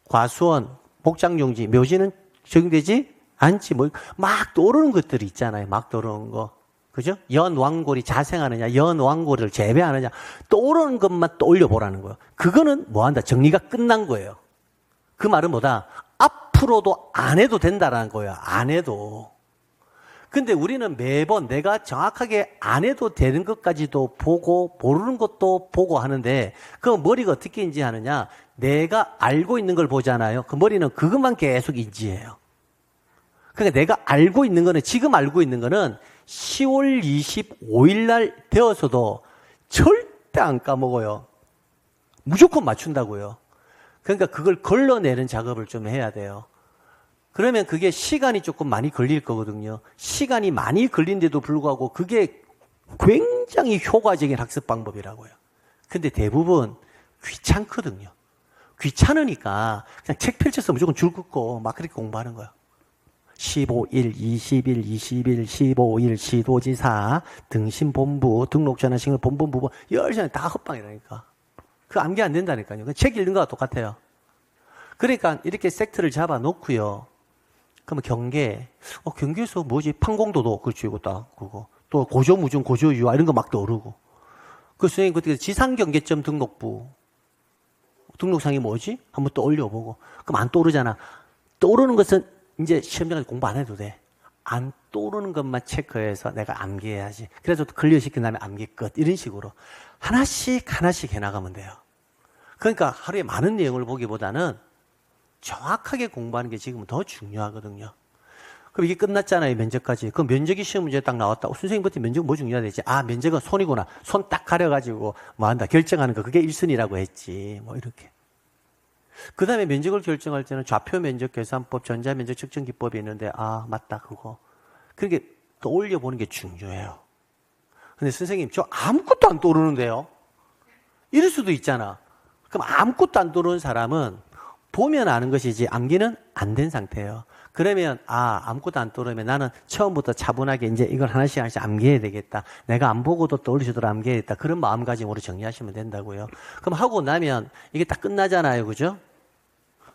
과수원, 복장용지, 묘지는 적용되지 않지. 막 떠오르는 것들이 있잖아요. 막 떠오르는 거. 그죠? 연왕골이 자생하느냐, 연왕골을 재배하느냐, 떠오르는 것만 또 올려보라는 거예요. 그거는 뭐 한다? 정리가 끝난 거예요. 그 말은 뭐다? 앞으로도 안 해도 된다라는 거예요. 안 해도. 근데 우리는 매번 내가 정확하게 안 해도 되는 것까지도 보고 모르는 것도 보고 하는데 그 머리가 어떻게 인지하느냐? 내가 알고 있는 걸 보잖아요. 그 머리는 그것만 계속 인지해요. 그러니까 내가 알고 있는 거는 지금 알고 있는 거는 10월 25일 날 되어서도 절대 안 까먹어요. 무조건 맞춘다고요. 그러니까 그걸 걸러내는 작업을 좀 해야 돼요. 그러면 그게 시간이 조금 많이 걸릴 거거든요. 시간이 많이 걸린데도 불구하고 그게 굉장히 효과적인 학습 방법이라고요. 근데 대부분 귀찮거든요. 귀찮으니까 그냥 책 펼쳐서 무조건 줄 긋고 막 그렇게 공부하는 거예요. 15일, 20일, 20일, 15일, 시도지사, 등신본부, 등록전환식을 본본부부, 10시간에 다 헛방이라니까. 그거 암기 안 된다니까요. 책 읽는 거와 똑같아요. 그러니까 이렇게 섹트를 잡아 놓고요. 그러면 경계에서 뭐지? 판공도도, 그렇지, 이거 딱, 그거. 또 고조무중, 고조유아, 이런 거 막 떠오르고. 그 선생님, 그때 지상경계점 등록부. 등록상이 뭐지? 한번 또 올려보고. 그럼 안 떠오르잖아. 떠오르는 것은 이제 시험장에서 공부 안 해도 돼. 안 떠오르는 것만 체크해서 내가 암기해야지. 그래서 클리어시킨 다음에 암기 끝. 이런 식으로. 하나씩 해나가면 돼요. 그러니까 하루에 많은 내용을 보기보다는 정확하게 공부하는 게 지금은 더 중요하거든요. 그럼 이게 끝났잖아요, 면접까지. 그럼 면접이 시험 문제 딱 나왔다. 선생님한테 면접 뭐 중요하지? 면접은 손이구나. 손 딱 가려가지고 뭐 한다. 결정하는 거. 그게 1순위라고 했지. 뭐 이렇게. 그 다음에 면접을 결정할 때는 좌표 면접 계산법, 전자 면접 측정 기법이 있는데, 맞다, 그거. 그렇게 또 올려보는 게 중요해요. 근데 선생님, 저 아무것도 안 떠오르는데요? 이럴 수도 있잖아. 그럼 아무것도 안 떠오르는 사람은 보면 아는 것이지 암기는 안 된 상태예요. 그러면 아무것도 안 떠오르면 나는 처음부터 차분하게 이제 이걸 하나씩 암기해야 되겠다. 내가 안 보고도 떠올릴 수 있도록 암기해야겠다. 그런 마음가짐으로 정리하시면 된다고요. 그럼 하고 나면 이게 딱 끝나잖아요. 그죠?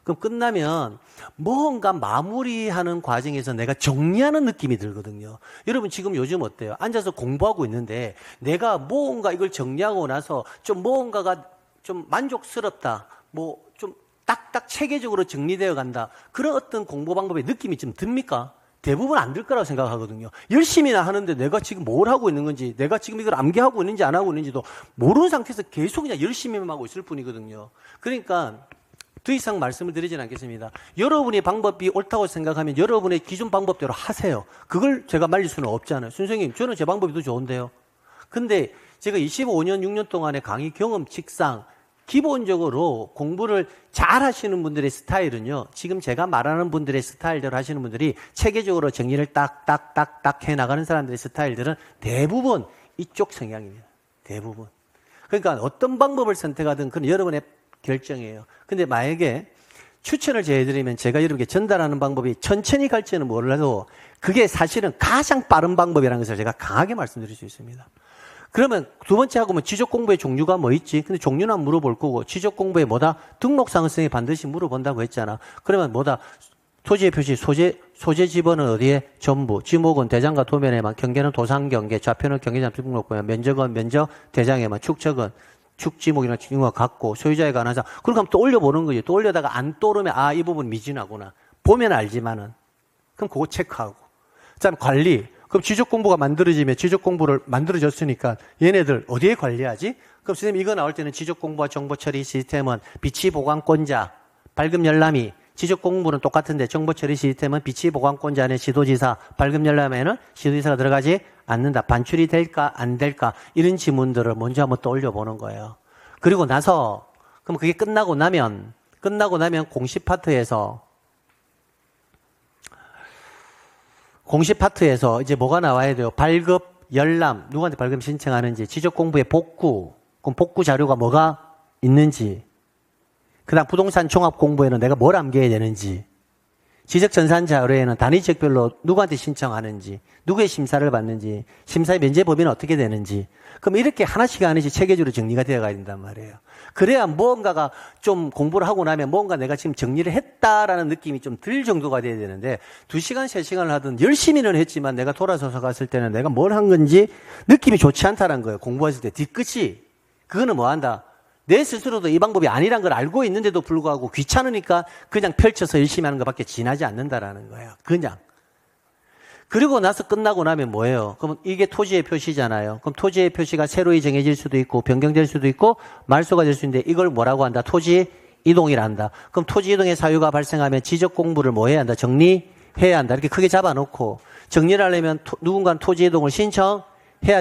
그럼 끝나면 뭔가 마무리하는 과정에서 내가 정리하는 느낌이 들거든요. 여러분 지금 요즘 어때요? 앉아서 공부하고 있는데 내가 뭔가 이걸 정리하고 나서 좀 뭔가가 좀 만족스럽다. 뭐 좀 딱딱 체계적으로 정리되어 간다. 그런 어떤 공부 방법의 느낌이 좀 듭니까? 대부분 안 들 거라고 생각하거든요. 열심히나 하는데 내가 지금 뭘 하고 있는 건지, 내가 지금 이걸 암기하고 있는지 안 하고 있는지도 모르는 상태에서 계속 그냥 열심히만 하고 있을 뿐이거든요. 그러니까 더 이상 말씀을 드리진 않겠습니다. 여러분의 방법이 옳다고 생각하면 여러분의 기존 방법대로 하세요. 그걸 제가 말릴 수는 없잖아요. 선생님, 저는 제 방법이 더 좋은데요. 근데 제가 25년, 6년 동안의 강의 경험칙상 기본적으로 공부를 잘 하시는 분들의 스타일은요, 지금 제가 말하는 분들의 스타일대로 하시는 분들이 체계적으로 정리를 딱딱딱딱 해 나가는 사람들의 스타일들은 대부분 이쪽 성향입니다. 대부분. 그러니까 어떤 방법을 선택하든 그건 여러분의 결정이에요. 근데 만약에 추천을 제가 해드리면 제가 여러분께 전달하는 방법이 천천히 갈지는 몰라도 그게 사실은 가장 빠른 방법이라는 것을 제가 강하게 말씀드릴 수 있습니다. 그러면 두 번째 하고 지적 공부의 종류가 뭐 있지? 근데 종류는 안 물어볼 거고 지적 공부에 뭐다? 등록상승에 반드시 물어본다고 했잖아. 그러면 뭐다? 토지의 표시, 소재 지번은 어디에? 전부. 지목은 대장과 도면에만, 경계는 도상경계, 좌표는 경계장 등록부에, 면적은 면적, 대장에만, 축척은 축지목이나 지목과 같고, 소유자에 관한 사항. 그렇게 하면 또 올려보는 거지. 또 올려다가 안 떠오르면, 이 부분 미진하구나. 보면 알지만은. 그럼 그거 체크하고. 그 다음에 관리. 그럼 지적 공부가 만들어지면 지적 공부를 만들어졌으니까 얘네들 어디에 관리하지? 그럼 선생님 이거 나올 때는 지적 공부와 정보 처리 시스템은 비치 보관권자, 발급 열람이, 지적 공부는 똑같은데 정보 처리 시스템은 비치 보관권자 안에 시도지사, 발급 열람에는 시도지사가 들어가지 않는다. 반출이 될까 안 될까? 이런 지문들을 먼저 한번 떠올려 보는 거예요. 그리고 나서 그럼 그게 끝나고 나면 공시 파트에서 이제 뭐가 나와야 돼요? 발급, 열람, 누구한테 발급 신청하는지, 지적 공부의 복구, 그럼 복구 자료가 뭐가 있는지, 그다음 부동산 종합 공부에는 내가 뭘 암기해야 되는지, 지적 전산 자료에는 단위 지역별로 누구한테 신청하는지, 누구의 심사를 받는지, 심사의 면제 범위는 어떻게 되는지. 그럼 이렇게 하나씩 체계적으로 정리가 되어 가야 된단 말이에요. 그래야 무언가가 좀 공부를 하고 나면 뭔가 내가 지금 정리를 했다라는 느낌이 좀 들 정도가 돼야 되는데 2시간, 3시간을 하든 열심히는 했지만 내가 돌아서서 갔을 때는 내가 뭘 한 건지 느낌이 좋지 않다는 거예요. 공부했을 때 뒤끝이. 그거는 뭐 한다? 내 스스로도 이 방법이 아니란 걸 알고 있는데도 불구하고 귀찮으니까 그냥 펼쳐서 열심히 하는 것밖에 지나지 않는다라는 거예요. 그냥. 그리고 나서 끝나고 나면 뭐예요? 그럼 이게 토지의 표시잖아요. 그럼 토지의 표시가 새로이 정해질 수도 있고 변경될 수도 있고 말소가 될 수 있는데 이걸 뭐라고 한다? 토지 이동이라 한다. 그럼 토지 이동의 사유가 발생하면 지적 공부를 뭐 해야 한다? 정리해야 한다. 이렇게 크게 잡아놓고 정리를 하려면 누군가는 토지 이동을 신청해야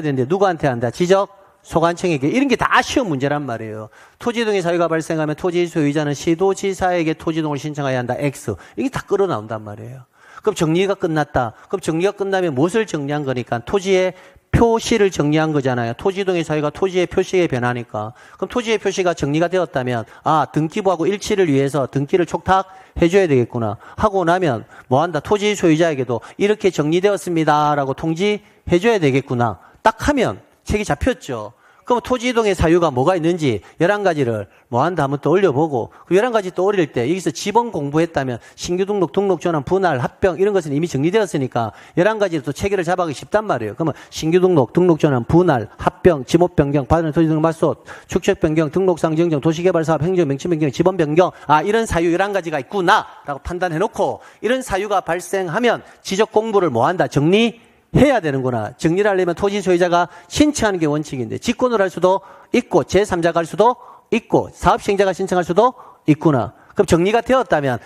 되는데 누구한테 한다? 지적 소관청에게. 이런 게 다 시험 문제란 말이에요. 토지이동의 사유가 발생하면 토지 소유자는 시도지사에게 토지이동을 신청해야 한다. X. 이게 다 끌어 나온단 말이에요. 그럼 정리가 끝났다. 그럼 정리가 끝나면 무엇을 정리한 거니까? 토지의 표시를 정리한 거잖아요. 토지이동의 사유가 토지의 표시에 변하니까. 그럼 토지의 표시가 정리가 되었다면 등기부하고 일치를 위해서 등기를 촉탁해줘야 되겠구나. 하고 나면 뭐 한다? 토지 소유자에게도 이렇게 정리되었습니다라고 통지해줘야 되겠구나. 딱 하면 책이 잡혔죠. 그럼 토지 이동의 사유가 뭐가 있는지 11가지를 뭐 한다 하면 또 올려보고 그 11가지 또 올릴 때 여기서 지번 공부했다면 신규 등록, 등록 전환, 분할, 합병 이런 것은 이미 정리되었으니까 11가지를 또 체계를 잡아가기 쉽단 말이에요. 그러면 신규 등록, 등록 전환, 분할, 합병, 지목 변경, 받은 토지 등록 말소, 축척 변경, 등록상 정정, 도시개발사업 행정, 명칭 변경, 지번 변경 이런 사유 11가지가 있구나 라고 판단해놓고 이런 사유가 발생하면 지적 공부를 뭐 한다? 정리해야 되는구나. 정리를 하려면 토지 소유자가 신청하는 게 원칙인데 직권을 할 수도 있고 제3자가 할 수도 있고 사업시행자가 신청할 수도 있구나. 그럼 정리가 되었다면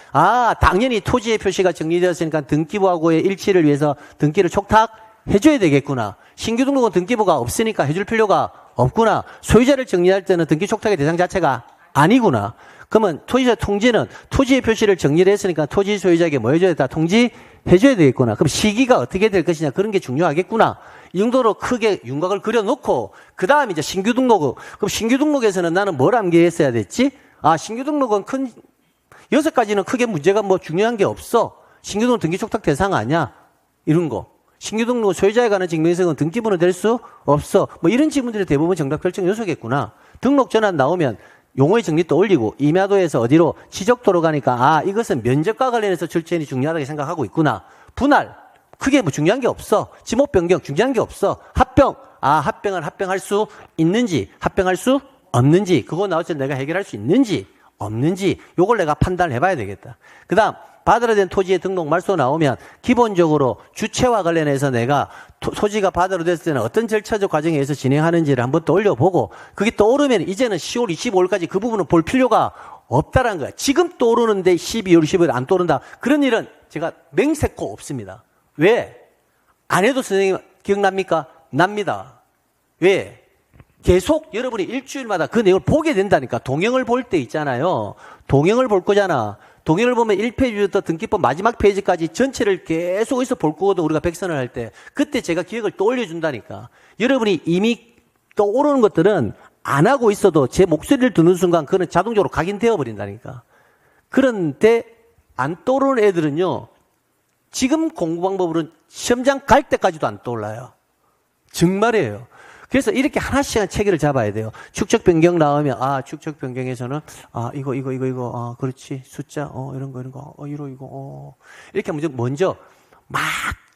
당연히 토지의 표시가 정리되었으니까 등기부하고의 일치를 위해서 등기를 촉탁해줘야 되겠구나. 신규 등록은 등기부가 없으니까 해줄 필요가 없구나. 소유자를 정리할 때는 등기 촉탁의 대상 자체가 아니구나. 그러면 토지자 통지는 토지의 표시를 정리를 했으니까 토지 소유자에게 뭐 해줘야 된다? 통지해줘야 되겠구나. 그럼 시기가 어떻게 될 것이냐 그런 게 중요하겠구나. 이 정도로 크게 윤곽을 그려놓고 그 다음에 이제 신규 등록. 그럼 신규 등록에서는 나는 뭘 암기했어야 됐지? 신규 등록은 6가지는 크게 문제가 뭐 중요한 게 없어. 신규 등록 등기 촉탁 대상 아니야. 이런 거. 신규 등록 소유자에 관한 증명서는 등기부는 될 수 없어. 뭐 이런 질문들이 대부분 정답 결정 요소겠구나. 등록 전환 나오면 용어의 정리 또 올리고 임야도에서 어디로 지적도로 가니까 이것은 면적과 관련해서 출제인이 중요하다고 생각하고 있구나. 분할 크게 뭐 중요한 게 없어. 지목 변경 중요한 게 없어. 합병 합병을 합병할 수 있는지 합병할 수 없는지 그거 나올 때 내가 해결할 수 있는지 없는지 요걸 내가 판단을 해봐야 되겠다. 그 다음 받으러 된 토지의 등록 말소 나오면 기본적으로 주체와 관련해서 내가 토지가 받으러 됐을 때는 어떤 절차적 과정에 의해서 진행하는지를 한번 또 올려보고 그게 떠오르면 이제는 10월 25일까지 그 부분은 볼 필요가 없다라는 거야. 지금 떠오르는데 12월 15일 안 떠오른다. 그런 일은 제가 맹세코 없습니다. 왜? 안 해도 선생님 기억납니까? 납니다. 왜? 계속 여러분이 일주일마다 그 내용을 보게 된다니까. 동영을 볼 때 있잖아요. 동영을 볼 거잖아. 동영을 보면 1페이지부터 등기법 마지막 페이지까지 전체를 계속 어디서 볼 거거든. 우리가 백선을 할 때. 그때 제가 기억을 떠올려 준다니까. 여러분이 이미 떠오르는 것들은 안 하고 있어도 제 목소리를 듣는 순간 그는 자동적으로 각인되어 버린다니까. 그런데 안 떠오르는 애들은요. 지금 공부 방법으로는 시험장 갈 때까지도 안 떠올라요. 정말이에요. 그래서 이렇게 하나씩 체계를 잡아야 돼요. 축척 변경 나오면 축척 변경에서는 이거 그렇지 숫자 이런 거 이거 이렇게 먼저 막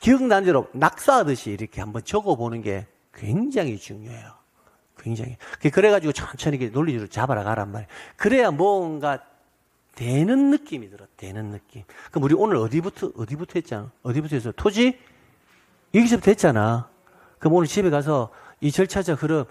기억나는 대로 낙서하듯이 이렇게 한번 적어보는 게 굉장히 중요해요. 굉장히. 그래가지고 천천히 논리적으로 잡아라 가란 말이에요. 그래야 뭔가 되는 느낌이 들어. 되는 느낌. 그럼 우리 오늘 어디부터 했잖아. 어디부터 했어? 토지 여기서부터 했잖아. 그럼 오늘 집에 가서 이 절차적 흐름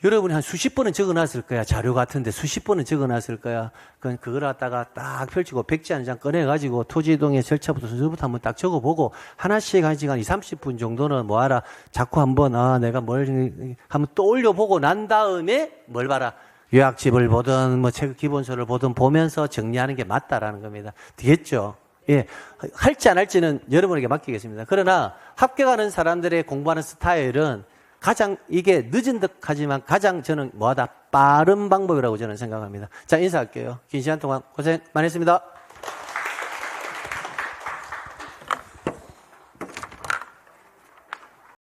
여러분이 한 수십 번은 적어놨을 거야. 자료 같은데 수십 번은 적어놨을 거야. 그걸 갖다가 딱 펼치고 백지 한 장 꺼내가지고 토지이동의 절차부터 순서부터 한번 딱 적어보고 하나씩 한 시간 20, 30분 정도는 뭐하라. 자꾸 한번 내가 뭘 한번 또 올려보고 난 다음에 뭘 봐라. 요약집을 보든 뭐 책 기본서를 보든 보면서 정리하는 게 맞다라는 겁니다. 되겠죠? 예. 할지 안 할지는 여러분에게 맡기겠습니다. 그러나 합격하는 사람들의 공부하는 스타일은 가장 이게 늦은 듯하지만 가장 저는 뭐하다 빠른 방법이라고 저는 생각합니다. 자, 인사할게요. 긴 시간 동안 고생 많으셨습니다.